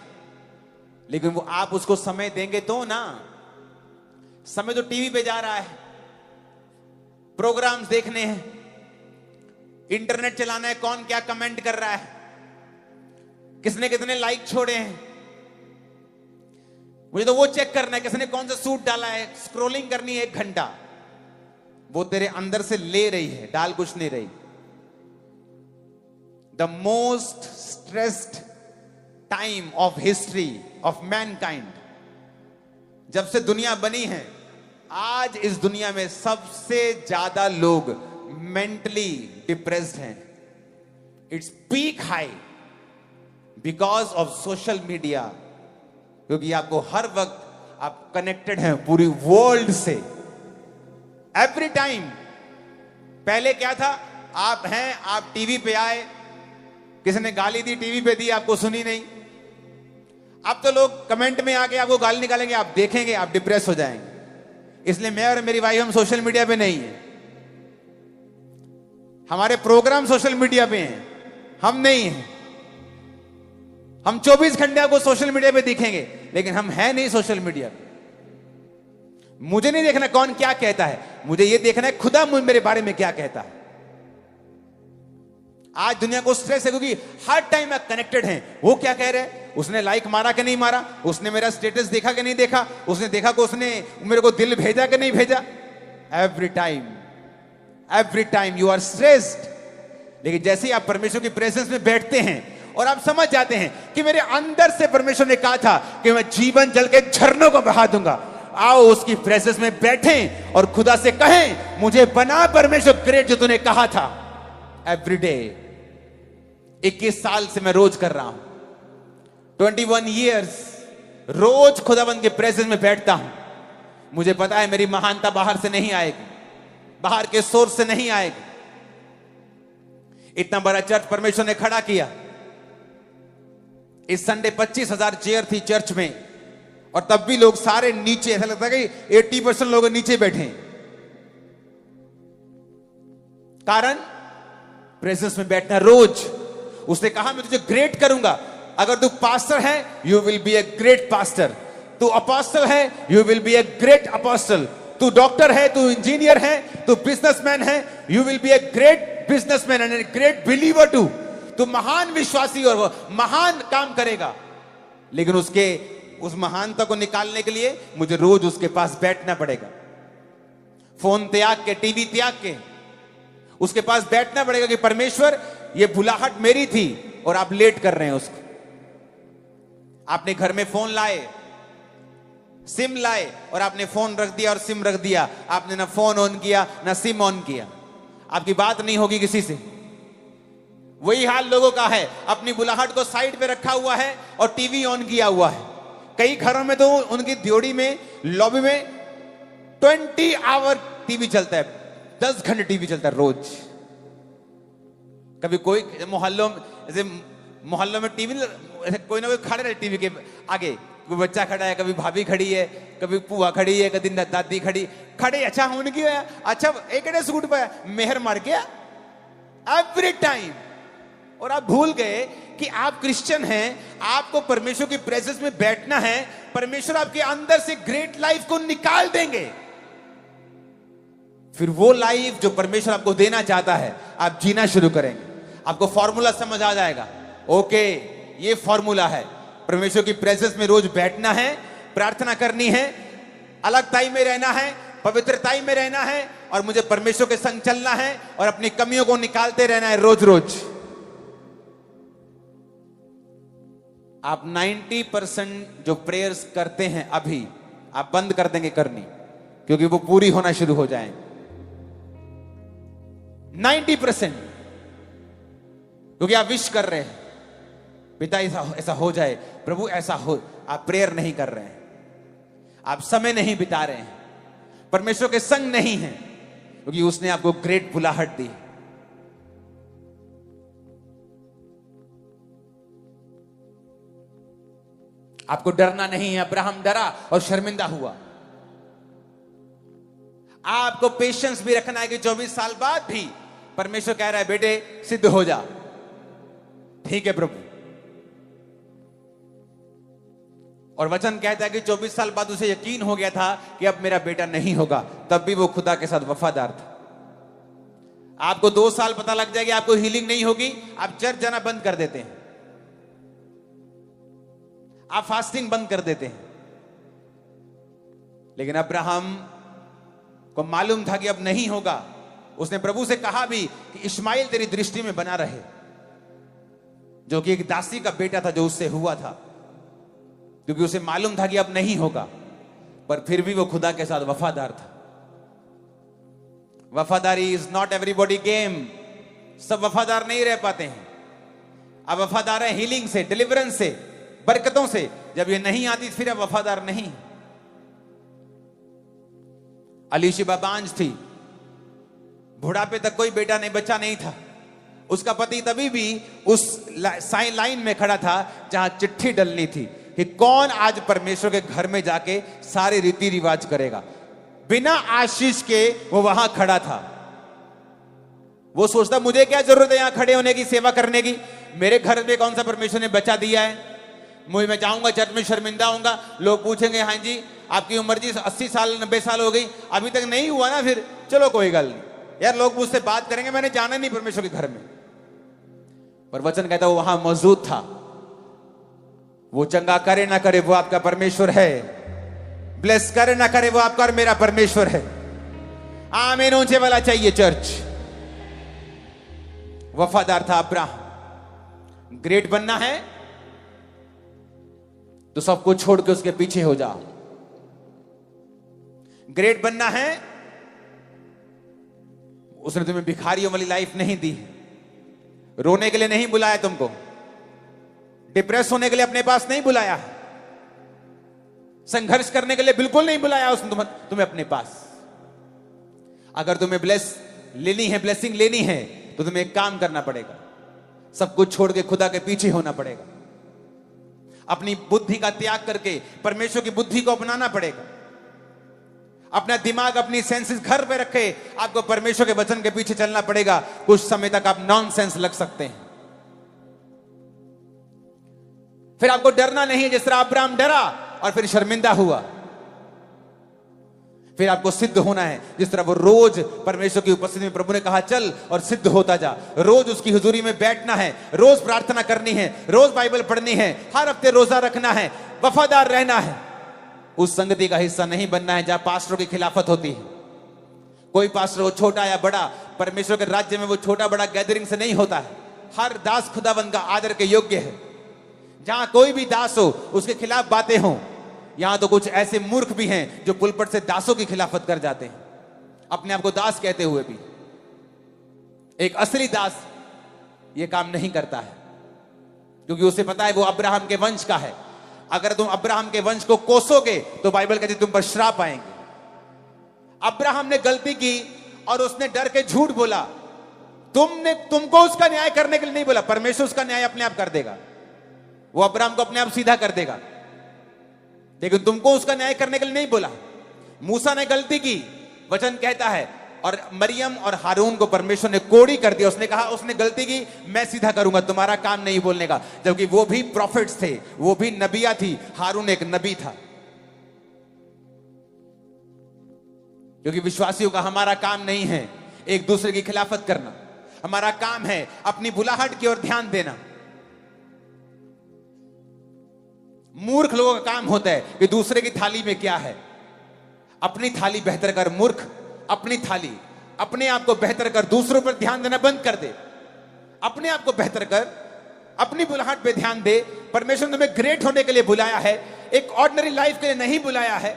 लेकिन वो आप उसको समय देंगे तो ना। समय तो टीवी पे जा रहा है, प्रोग्राम्स देखने हैं, इंटरनेट चलाना है, कौन क्या कमेंट कर रहा है, किसने कितने लाइक छोड़े हैं, मुझे तो वो चेक करना है, किसने कौन सा सूट डाला है, स्क्रॉलिंग करनी है 1 घंटा। वो तेरे अंदर से ले रही है, डाल कुछ नहीं रही। The most stressed time of history of Mankind, जब से दुनिया बनी है, आज इस दुनिया में सबसे ज्यादा लोग मेंटली डिप्रेस्ड हैं। Its peak high because of social media, क्योंकि आपको हर वक्त आप कनेक्टेड हैं पूरी वर्ल्ड से, एवरी टाइम। पहले क्या था, आप हैं, आप टीवी पे आए, किसी ने गाली दी, टीवी पे दी, आपको सुनी नहीं। अब तो लोग कमेंट में आके आपको गाली निकालेंगे, आप देखेंगे, आप डिप्रेस हो जाएंगे। इसलिए मैं और मेरी वाइफ हम सोशल मीडिया पे नहीं है, हमारे प्रोग्राम सोशल मीडिया पे हैं, हम नहीं हैं। हम 24 घंटे आपको सोशल मीडिया पे दिखेंगे, लेकिन हम हैं नहीं सोशल मीडिया पे। मुझे नहीं देखना कौन क्या कहता है, मुझे यह देखना है खुदा मेरे बारे में क्या कहता है। आज दुनिया को स्ट्रेस है क्योंकि हर टाइम आप कनेक्टेड हैं। वो क्या कह रहे हैं, उसने लाइक मारा कि नहीं मारा, उसने मेरा स्टेटस देखा कि नहीं देखा, उसने देखा कि उसने मेरे को दिल भेजा कि नहीं भेजा। Every time you are stressed. लेकिन जैसे ही आप परमेश्वर की प्रेजेंस में बैठते हैं और आप समझ जाते हैं कि मेरे अंदर से परमेश्वर ने कहा था कि मैं जीवन जल के झरनों को बहा दूंगा, आओ उसकी प्रेजेंस में बैठें और खुदा से कहें, मुझे बना परमेश्वर ग्रेट जो तूने कहा था। एवरी डे 21 साल से मैं रोज कर रहा हूं, 21 years रोज खुदाबंद के प्रेजेंस में बैठता हूं। मुझे पता है मेरी महानता बाहर से नहीं आएगी, बाहर के सोर्स से नहीं आएगी। इतना बड़ा चर्च परमेश्वर ने खड़ा किया। इस संडे 25,000 चेयर थी चर्च में, और तब भी लोग सारे नीचे, ऐसा लगता है कि 80% लोग नीचे बैठे। कारण प्रेजेंस में बैठना रोज। उसने कहा मैं तुझे ग्रेट करूंगा। अगर तू पास्टर है, you will be a great pastor. तू अपोस्टल है, you will be a great apostle. तू डॉक्टर है, तू इंजीनियर है, तू बिजनेसमैन है, you will be a great businessman and a great believer too. तू महान विश्वासी और महान काम करेगा। लेकिन उस महानता को निकालने के लिए मुझे रोज उसके पास बैठना पड़ेगा। फोन त्याग के, टीवी त्याग के उसके पास बैठना पड़ेगा कि परमेश्वर, ये बुलाहट मेरी थी और आप लेट कर रहे हैं उसको। आपने घर में फोन लाए, सिम लाए, और आपने फोन रख दिया और सिम रख दिया। आपने ना फोन ऑन किया ना सिम ऑन किया। आपकी बात नहीं होगी किसी से। वही हाल लोगों का है, अपनी बुलाहट को साइड पे रखा हुआ है और टीवी ऑन किया हुआ है। कई घरों में तो उनकी ड्योढ़ी में, लॉबी में 20 आवर टीवी चलता है, 10 घंटे टीवी चलता है रोज। कभी कोई मोहल्लों में टीवी, कोई ना कोई खड़े रहे टीवी के आगे, कोई बच्चा खड़ा है, कभी भाभी खड़ी है, कभी पुआ खड़ी है, कभी दादी खड़े। अच्छा उनकी है, अच्छा एक सूट पे मेहर मार गया एवरी टाइम। और आप भूल गए कि आप क्रिश्चियन हैं, आपको परमेश्वर की प्रेजेंस में बैठना है। परमेश्वर आपके अंदर से ग्रेट लाइफ को निकाल देंगे। फिर वो लाइफ जो परमेश्वर आपको देना चाहता है, आप जीना शुरू करेंगे। आपको फॉर्मूला समझ आ जाएगा। ओके, ये फॉर्मूला है। परमेश्वर की प्रेजेंस में रोज बैठना है, प्रार्थना करनी है, अलगताई में रहना है, पवित्रताई में रहना है, और मुझे परमेश्वर के संग चलना है और अपनी कमियों को निकालते रहना है रोज रोज। आप 90% जो प्रेयर्स करते हैं अभी, आप बंद कर देंगे करनी, क्योंकि वो पूरी होना शुरू हो जाएंगे। 90%, क्योंकि आप विश कर रहे हैं, पिता ऐसा हो जाए, प्रभु ऐसा हो। आप प्रेयर नहीं कर रहे हैं, आप समय नहीं बिता रहे हैं, परमेश्वर के संग नहीं हैं, क्योंकि उसने आपको ग्रेट बुलाहट दी। आपको डरना नहीं है। अब्राहम डरा और शर्मिंदा हुआ। आपको पेशेंस भी रखना है कि 24 साल बाद भी परमेश्वर कह रहा है, बेटे सिद्ध हो जा। ठीक है प्रभु। और वचन कहता है कि 24 साल बाद उसे यकीन हो गया था कि अब मेरा बेटा नहीं होगा, तब भी वो खुदा के साथ वफादार था। आपको 2 साल पता लग जाएगी आपको हीलिंग नहीं होगी, आप चर्च जाना बंद कर देते हैं, आप फास्टिंग बंद कर देते हैं। लेकिन अब्राहम को मालूम था कि अब नहीं होगा। उसने प्रभु से कहा भी कि इश्माइल तेरी दृष्टि में बना रहे, जो कि एक दासी का बेटा था जो उससे हुआ था, क्योंकि उसे मालूम था कि अब नहीं होगा। पर फिर भी वो खुदा के साथ वफादार था। वफादारी इज नॉट एवरीबॉडी गेम। सब वफादार नहीं रह पाते हैं। अब वफादार है हीलिंग से, डिलीवरेंस से, बरकतों से। जब ये नहीं आती फिर अब वफादार नहीं। अलीशिबा बांझ थी, बुढ़ापे तक कोई बेटा नहीं, बच्चा नहीं था। उसका पति तभी भी उस लाइन में खड़ा था जहां चिट्ठी डलनी थी कि कौन आज परमेश्वर के घर में जाके सारे रीति रिवाज करेगा। बिना आशीष के वो वहां खड़ा था। वो सोचता मुझे क्या जरूरत है यहां खड़े होने की, सेवा करने की। मेरे घर में कौन सा परमेश्वर ने बच्चा दिया है। मुझे, मैं जाऊंगा चर्च में शर्मिंदा होऊंगा, लोग पूछेंगे हाँ जी आपकी उम्र जी 80 साल 90 साल हो गई, अभी तक नहीं हुआ ना, फिर चलो कोई गल नहीं यार, लोग मुझसे बात करेंगे, मैंने जाना नहीं परमेश्वर के घर में। पर वचन कहता वो वहां मौजूद था। वो चंगा करे ना करे वो आपका परमेश्वर है, ब्लेस करे ना करे वो आपका और मेरा परमेश्वर है। आमीन ऊंचे वाला चाहिए चर्च। वफादार था अब्राहम। ग्रेट बनना है तो सब कुछ छोड़ के उसके पीछे हो जाओ। ग्रेट बनना है, उसने तुम्हें भिखारियों वाली लाइफ नहीं दी। रोने के लिए नहीं बुलाया तुमको, डिप्रेस होने के लिए अपने पास नहीं बुलाया, संघर्ष करने के लिए बिल्कुल नहीं बुलाया उसने तुम्हें अपने पास। अगर तुम्हें ब्लेस लेनी है, ब्लेसिंग लेनी है, तो तुम्हें एक काम करना पड़ेगा, सब कुछ छोड़ के खुदा के पीछे होना पड़ेगा। अपनी बुद्धि का त्याग करके परमेश्वर की बुद्धि को अपनाना पड़ेगा। अपना दिमाग, अपनी सेंसेस घर पे रखे, आपको परमेश्वर के वचन के पीछे चलना पड़ेगा। कुछ समय तक आप नॉनसेंस लग सकते हैं, फिर आपको डरना नहीं है जिस तरह अब्राहम डरा और फिर शर्मिंदा हुआ। फिर आपको सिद्ध होना है जिस तरह वो रोज परमेश्वर की उपस्थिति में, प्रभु ने कहा चल और सिद्ध होता जा। रोज उसकी हुजूरी में बैठना है, रोज प्रार्थना करनी है, रोज बाइबल पढ़नी है, हर हफ्ते रोजा रखना है, वफादार रहना है। उस संगति का हिस्सा नहीं बनना है जहां पास्टरों की खिलाफत होती है। कोई पास्टर हो छोटा या बड़ा, परमेश्वर के राज्य में वो छोटा बड़ा गैदरिंग से नहीं होता है। हर दास खुदाबंद का आदर के योग्य है। जहां कोई भी दास हो उसके खिलाफ बातें हों। यहां तो कुछ ऐसे मूर्ख भी हैं जो पुलपट से दासों की खिलाफत कर जाते हैं, अपने आप को दास कहते हुए भी। एक असली दास यह काम नहीं करता है, क्योंकि उसे पता है वो अब्राहम के वंश का है। अगर तुम अब्राहम के वंश को कोसोगे तो बाइबल कहती है तुम पर श्राप आएंगे। अब्राहम ने गलती की और उसने डर के झूठ बोला। तुमको उसका न्याय करने के लिए नहीं बोला, परमेश्वर उसका न्याय अपने आप कर देगा। वो अब्राहम को अपने आप सीधा कर देगा, लेकिन तुमको उसका न्याय करने के लिए नहीं बोला। मूसा ने गलती की, वचन कहता है, और मरियम और हारून को परमेश्वर ने कोड़ी कर दिया। उसने कहा उसने गलती की, मैं सीधा करूंगा, तुम्हारा काम नहीं बोलने का। जबकि वो भी प्रॉफिट्स थे, वो भी नबिया थी, हारून एक नबी था। क्योंकि विश्वासियों का हमारा काम नहीं है एक दूसरे की खिलाफत करना, हमारा काम है अपनी बुलाहट की ओर ध्यान देना। मूर्ख लोगों का काम होता है कि दूसरे की थाली में क्या है, अपनी थाली बेहतर कर। मूर्ख अपनी थाली, अपने आप को बेहतर कर, दूसरों पर ध्यान देना बंद कर दे। अपने आप को बेहतर कर, अपनी बुलाहट पे ध्यान दे। परमेश्वर ने तुम्हें ग्रेट होने के लिए बुलाया है, एक ऑर्डिनरी लाइफ के लिए नहीं बुलाया है।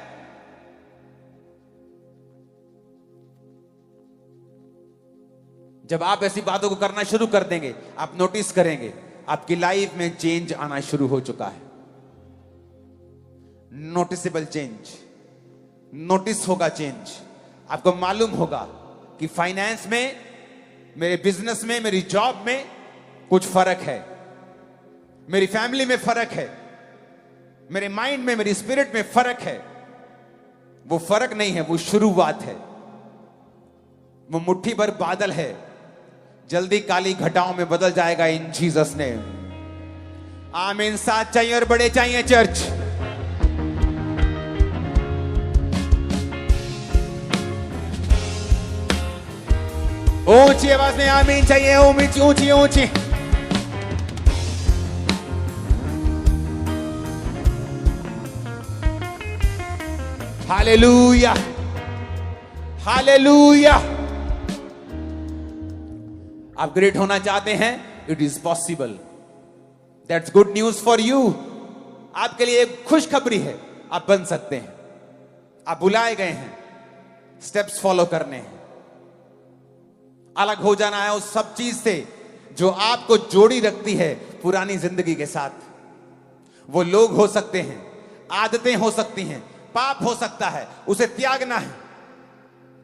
जब आप ऐसी बातों को करना शुरू कर देंगे, आप नोटिस करेंगे आपकी लाइफ में चेंज आना शुरू हो चुका है। नोटिसेबल चेंज, नोटिस होगा चेंज। आपको मालूम होगा कि फाइनेंस में, मेरे बिजनेस में, मेरी जॉब में कुछ फर्क है, मेरी फैमिली में फर्क है, मेरे माइंड में, मेरी स्पिरिट में फर्क है। वो फर्क नहीं है, वो शुरुआत है। वो मुट्ठी भर बादल है, जल्दी काली घटाओं में बदल जाएगा इन जीसस नेम। आमीन। साथ चाहिए और बड़े चाहिए चर्च। ऊंची आवाज में आमीन चाहिए, ऊंची ऊंची ऊंची। Hallelujah, hallelujah. आप ग्रेट होना चाहते हैं, it is possible. That's good news for you. आपके लिए एक खुशखबरी है, आप बन सकते हैं। आप बुलाए गए हैं स्टेप्स फॉलो करने हैं। अलग हो जाना है उस सब चीज से जो आपको जोड़ी रखती है पुरानी जिंदगी के साथ। वो लोग हो सकते हैं, आदतें हो सकती हैं, पाप हो सकता है, उसे त्यागना है।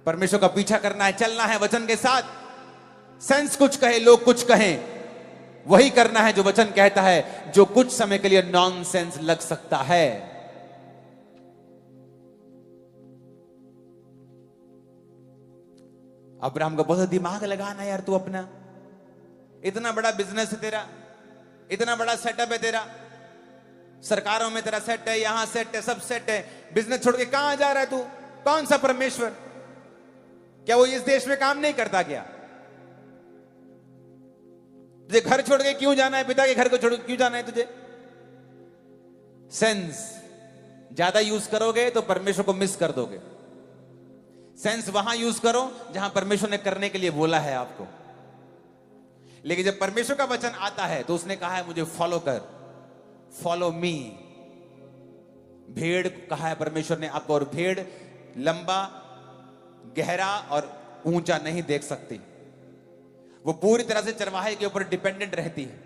परमेश्वर का पीछा करना है, चलना है वचन के साथ। सेंस कुछ कहे, लोग कुछ कहें, वही करना है जो वचन कहता है, जो कुछ समय के लिए नॉनसेंस लग सकता है। अब्राहम को बहुत दिमाग लगाना यार, तू अपना इतना बड़ा बिजनेस है तेरा, इतना बड़ा सेटअप है तेरा, सरकारों में तेरा सेट है, यहां सेट है, सब सेट है, बिजनेस छोड़ के कहां जा रहा है तू? कौन सा परमेश्वर? क्या वो इस देश में काम नहीं करता क्या? तुझे घर छोड़ के क्यों जाना है? पिता के घर को छोड़ के क्यों जाना है तुझे? सेंस ज्यादा यूज करोगे तो परमेश्वर को मिस कर दोगे। सेंस वहां यूज करो जहां परमेश्वर ने करने के लिए बोला है आपको। लेकिन जब परमेश्वर का वचन आता है तो उसने कहा है मुझे फॉलो कर, फॉलो मी। भेड़ कहा है परमेश्वर ने आपको, और भेड़ लंबा, गहरा और ऊंचा नहीं देख सकती। वो पूरी तरह से चरवाहे के ऊपर डिपेंडेंट रहती है।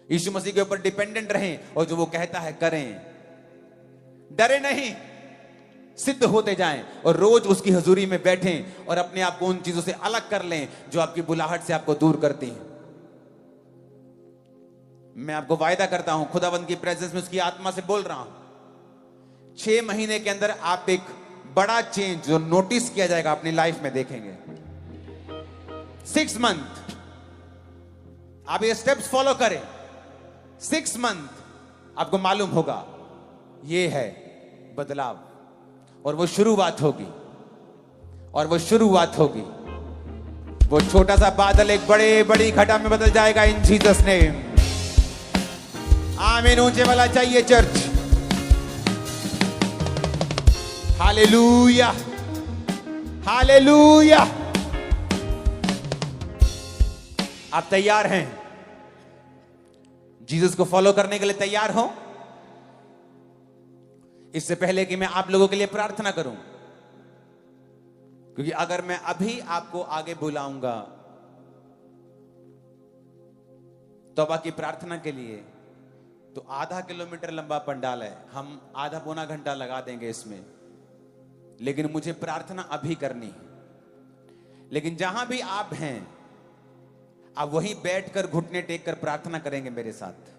यीशु मसीह के ऊपर डिपेंडेंट रहें और जो वो कहता है करें। डरे नहीं, सिद्ध होते जाएं और रोज उसकी हजूरी में बैठें और अपने आप को उन चीजों से अलग कर लें जो आपकी बुलाहट से आपको दूर करती हैं। मैं आपको वायदा करता हूं, खुदावंद की प्रेजेंस में उसकी आत्मा से बोल रहा हूं, 6 महीने के अंदर आप एक बड़ा चेंज जो नोटिस किया जाएगा अपनी लाइफ में देखेंगे। 6 मंथ आप ये स्टेप्स फॉलो करें, 6 मंथ आपको मालूम होगा ये है बदलाव, और वो शुरुआत होगी, और वो शुरुआत होगी। वो छोटा सा बादल एक बड़ी घटा में बदल जाएगा इन जीसस नेम। आमीन ऊंचे वाला चाहिए चर्च। Hallelujah, hallelujah. आप तैयार हैं जीसस को फॉलो करने के लिए? तैयार हो? इससे पहले कि मैं आप लोगों के लिए प्रार्थना करूं, क्योंकि अगर मैं अभी आपको आगे बुलाऊंगा तौबा की प्रार्थना के लिए, तो आधा किलोमीटर लंबा पंडाल है, हम आधा पौना घंटा लगा देंगे इसमें। लेकिन मुझे प्रार्थना अभी करनी है। लेकिन जहां भी आप हैं, आप वहीं बैठकर घुटने टेक कर प्रार्थना करेंगे मेरे साथ।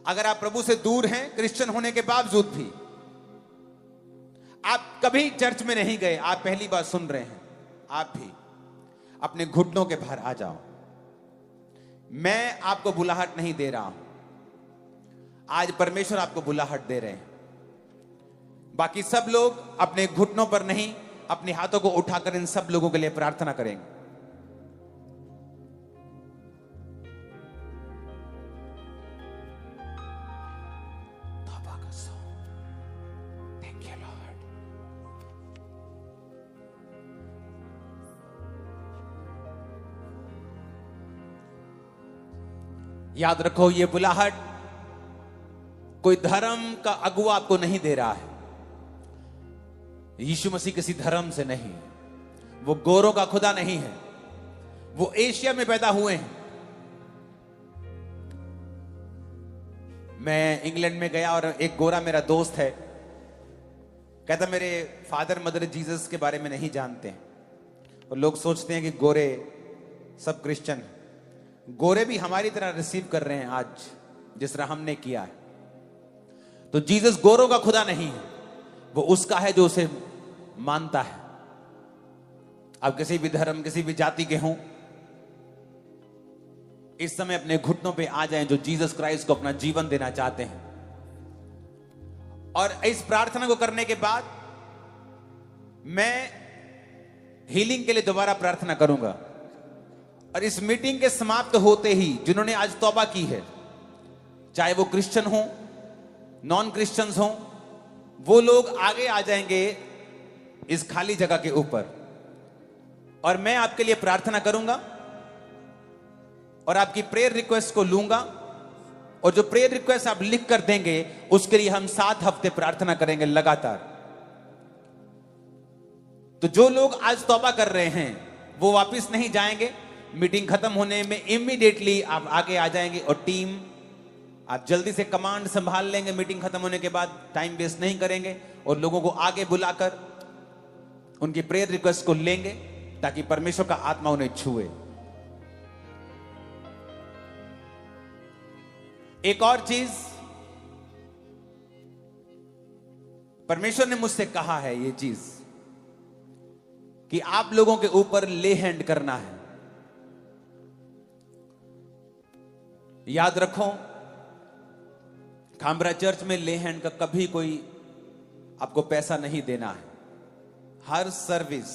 अगर आप प्रभु से दूर हैं, क्रिश्चियन होने के बावजूद भी, आप कभी चर्च में नहीं गए, आप पहली बार सुन रहे हैं, आप भी अपने घुटनों के बाहर आ जाओ। मैं आपको बुलाहट नहीं दे रहा हूं, आज परमेश्वर आपको बुलाहट दे रहे हैं। बाकी सब लोग अपने घुटनों पर नहीं, अपने हाथों को उठाकर इन सब लोगों के लिए प्रार्थना करेंगे। याद रखो, ये बुलाहट कोई धर्म का अगुवा आपको नहीं दे रहा है। यीशु मसीह किसी धर्म से नहीं, वो गोरों का खुदा नहीं है, वो एशिया में पैदा हुए हैं। मैं इंग्लैंड में गया और एक गोरा मेरा दोस्त है, कहता मेरे फादर मदर जीसस के बारे में नहीं जानते, और लोग सोचते हैं कि गोरे सब क्रिश्चियन हैं। गोरे भी हमारी तरह रिसीव कर रहे हैं आज, जिस तरह हमने किया है। तो जीसस गोरों का खुदा नहीं है, वो उसका है जो उसे मानता है। आप किसी भी धर्म, किसी भी जाति के हों, इस समय अपने घुटनों पे आ जाएं जो जीसस क्राइस्ट को अपना जीवन देना चाहते हैं। और इस प्रार्थना को करने के बाद मैं हीलिंग के लिए दोबारा प्रार्थना करूंगा। और इस मीटिंग के समाप्त होते ही जिन्होंने आज तौबा की है, चाहे वो क्रिश्चियन हो, नॉन क्रिश्चियंस हो, वो लोग आगे आ जाएंगे इस खाली जगह के ऊपर और मैं आपके लिए प्रार्थना करूंगा और आपकी प्रेयर रिक्वेस्ट को लूंगा। और जो प्रेयर रिक्वेस्ट आप लिख कर देंगे उसके लिए हम 7 हफ्ते प्रार्थना करेंगे लगातार। तो जो लोग आज तौबा कर रहे हैं वो वापस नहीं जाएंगे। मीटिंग खत्म होने में इमीडिएटली आप आगे आ जाएंगे और टीम आप जल्दी से कमांड संभाल लेंगे। मीटिंग खत्म होने के बाद टाइम वेस्ट नहीं करेंगे और लोगों को आगे बुलाकर उनकी प्रेयर रिक्वेस्ट को लेंगे ताकि परमेश्वर का आत्मा उन्हें छुए। एक और चीज परमेश्वर ने मुझसे कहा है, ये चीज कि आप लोगों के ऊपर ले हैंड करना है। याद रखो, खामरा चर्च में ले हैंड का कभी कोई आपको पैसा नहीं देना है। हर सर्विस,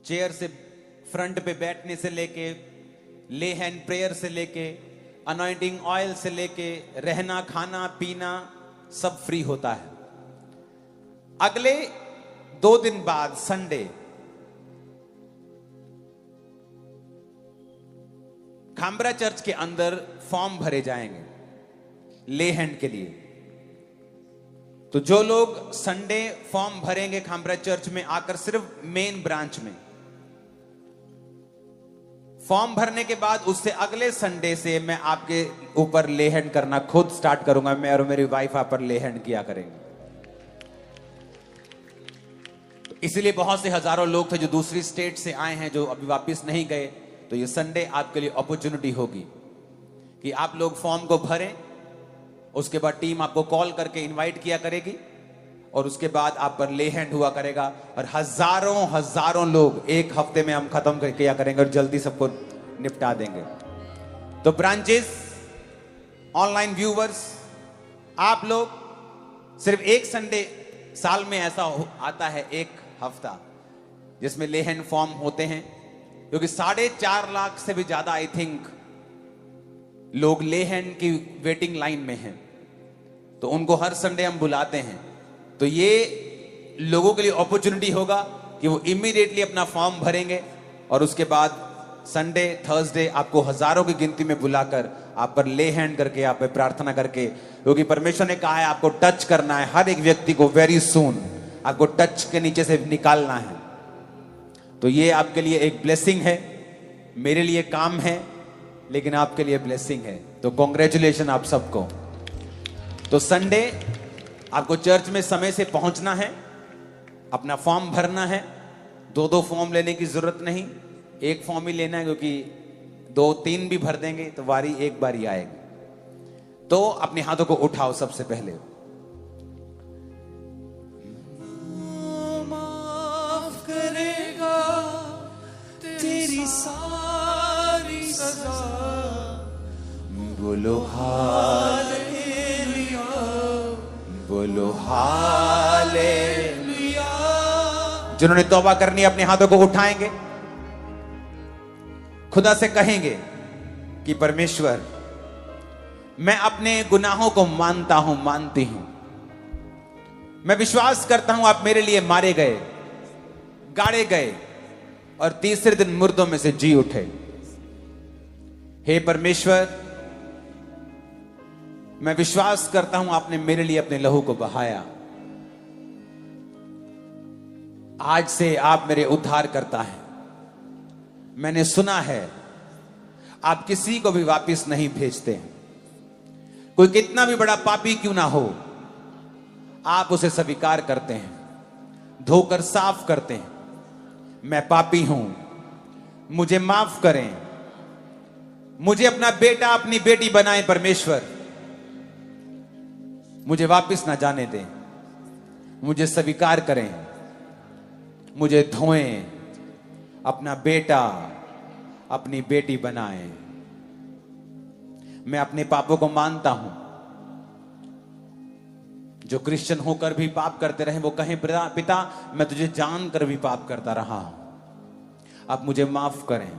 चेयर से फ्रंट पे बैठने से लेके, ले हैंड प्रेयर से लेके, अनॉइंटिंग ऑयल से लेके, रहना खाना पीना सब फ्री होता है। अगले 2 दिन बाद संडे खामरा चर्च के अंदर फॉर्म भरे जाएंगे ले हैंड के लिए। तो जो लोग संडे फॉर्म भरेंगे खामरा चर्च में आकर, सिर्फ मेन ब्रांच में फॉर्म भरने के बाद उससे अगले संडे से मैं आपके ऊपर ले हैंड करना खुद स्टार्ट करूंगा। मैं और मेरी वाइफ आप पर ले हैंड किया करेंगे। तो इसलिए बहुत से हजारों लोग थे जो दूसरी स्टेट से आए हैं, जो अभी वापस नहीं गए। तो ये संडे आपके लिए अपॉर्चुनिटी होगी कि आप लोग फॉर्म को भरें। उसके बाद टीम आपको कॉल करके इनवाइट किया करेगी और उसके बाद आप पर ले हैंड हुआ करेगा। और हजारों लोग एक हफ्ते में हम खत्म किया करेंगे और जल्दी सबको निपटा देंगे। तो ब्रांचेस, ऑनलाइन व्यूवर्स, आप लोग सिर्फ एक संडे साल में ऐसा आता है, एक हफ्ता, जिसमें ले हैंड फॉर्म होते हैं। क्योंकि 4.5 लाख से भी ज्यादा आई थिंक लोग ले हैंड की वेटिंग लाइन में हैं। तो उनको हर संडे हम बुलाते हैं। तो ये लोगों के लिए अपॉर्चुनिटी होगा कि वो इमीडिएटली अपना फॉर्म भरेंगे और उसके बाद संडे थर्सडे आपको हजारों की गिनती में बुलाकर आप पर ले हैंड करके, आप पर प्रार्थना करके, क्योंकि परमेश्वर ने कहा है आपको टच करना है हर एक व्यक्ति को। वेरी सून आपको टच के नीचे से निकालना है। तो ये आपके लिए एक ब्लेसिंग है, मेरे लिए काम है, लेकिन आपके लिए ब्लेसिंग है। तो कॉन्ग्रेचुलेशन आप सबको। तो संडे आपको चर्च में समय से पहुंचना है, अपना फॉर्म भरना है। 2 फॉर्म लेने की जरूरत नहीं, एक फॉर्म ही लेना है, क्योंकि 2-3 भी भर देंगे तो वारी एक बार ही आएगी। तो अपने हाथों को उठाओ सबसे पहले। माफ करेगा तेरी सारी सजा, बोलो हालेलुया, बोलो हालेलुया। जिन्होंने तौबा करनी है अपने हाथों को उठाएंगे, खुदा से कहेंगे कि परमेश्वर मैं अपने गुनाहों को मानता हूं, मानती हूं। मैं विश्वास करता हूं आप मेरे लिए मारे गए, गाड़े गए और तीसरे दिन मुर्दों में से जी उठे। हे परमेश्वर, मैं विश्वास करता हूं आपने मेरे लिए अपने लहू को बहाया। आज से आप मेरे उद्धार करता है। मैंने सुना है आप किसी को भी वापस नहीं भेजते हैं। कोई कितना भी बड़ा पापी क्यों ना हो, आप उसे स्वीकार करते हैं, धोकर साफ करते हैं। मैं पापी हूं, मुझे माफ करें, मुझे अपना बेटा अपनी बेटी बनाएं परमेश्वर, मुझे वापस ना जाने दें, मुझे स्वीकार करें, मुझे धोएं, अपना बेटा अपनी बेटी बनाएं। मैं अपने पापों को मानता हूं, जो क्रिश्चियन होकर भी पाप करते रहे वो कहें पिता मैं तुझे जानकर भी पाप करता रहा हूं, अब मुझे माफ करें।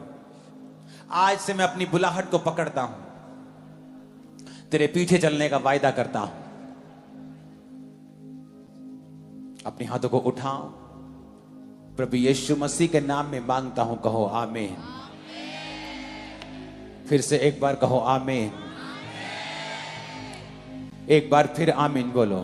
आज से मैं अपनी बुलाहट को पकड़ता हूं, तेरे पीछे चलने का वायदा करता हूं। अपने हाथों को उठाओ, प्रभु यीशु मसीह के नाम में मांगता हूं, कहो आमीन। फिर से एक बार कहो आमीन। एक बार फिर आमीन बोलो।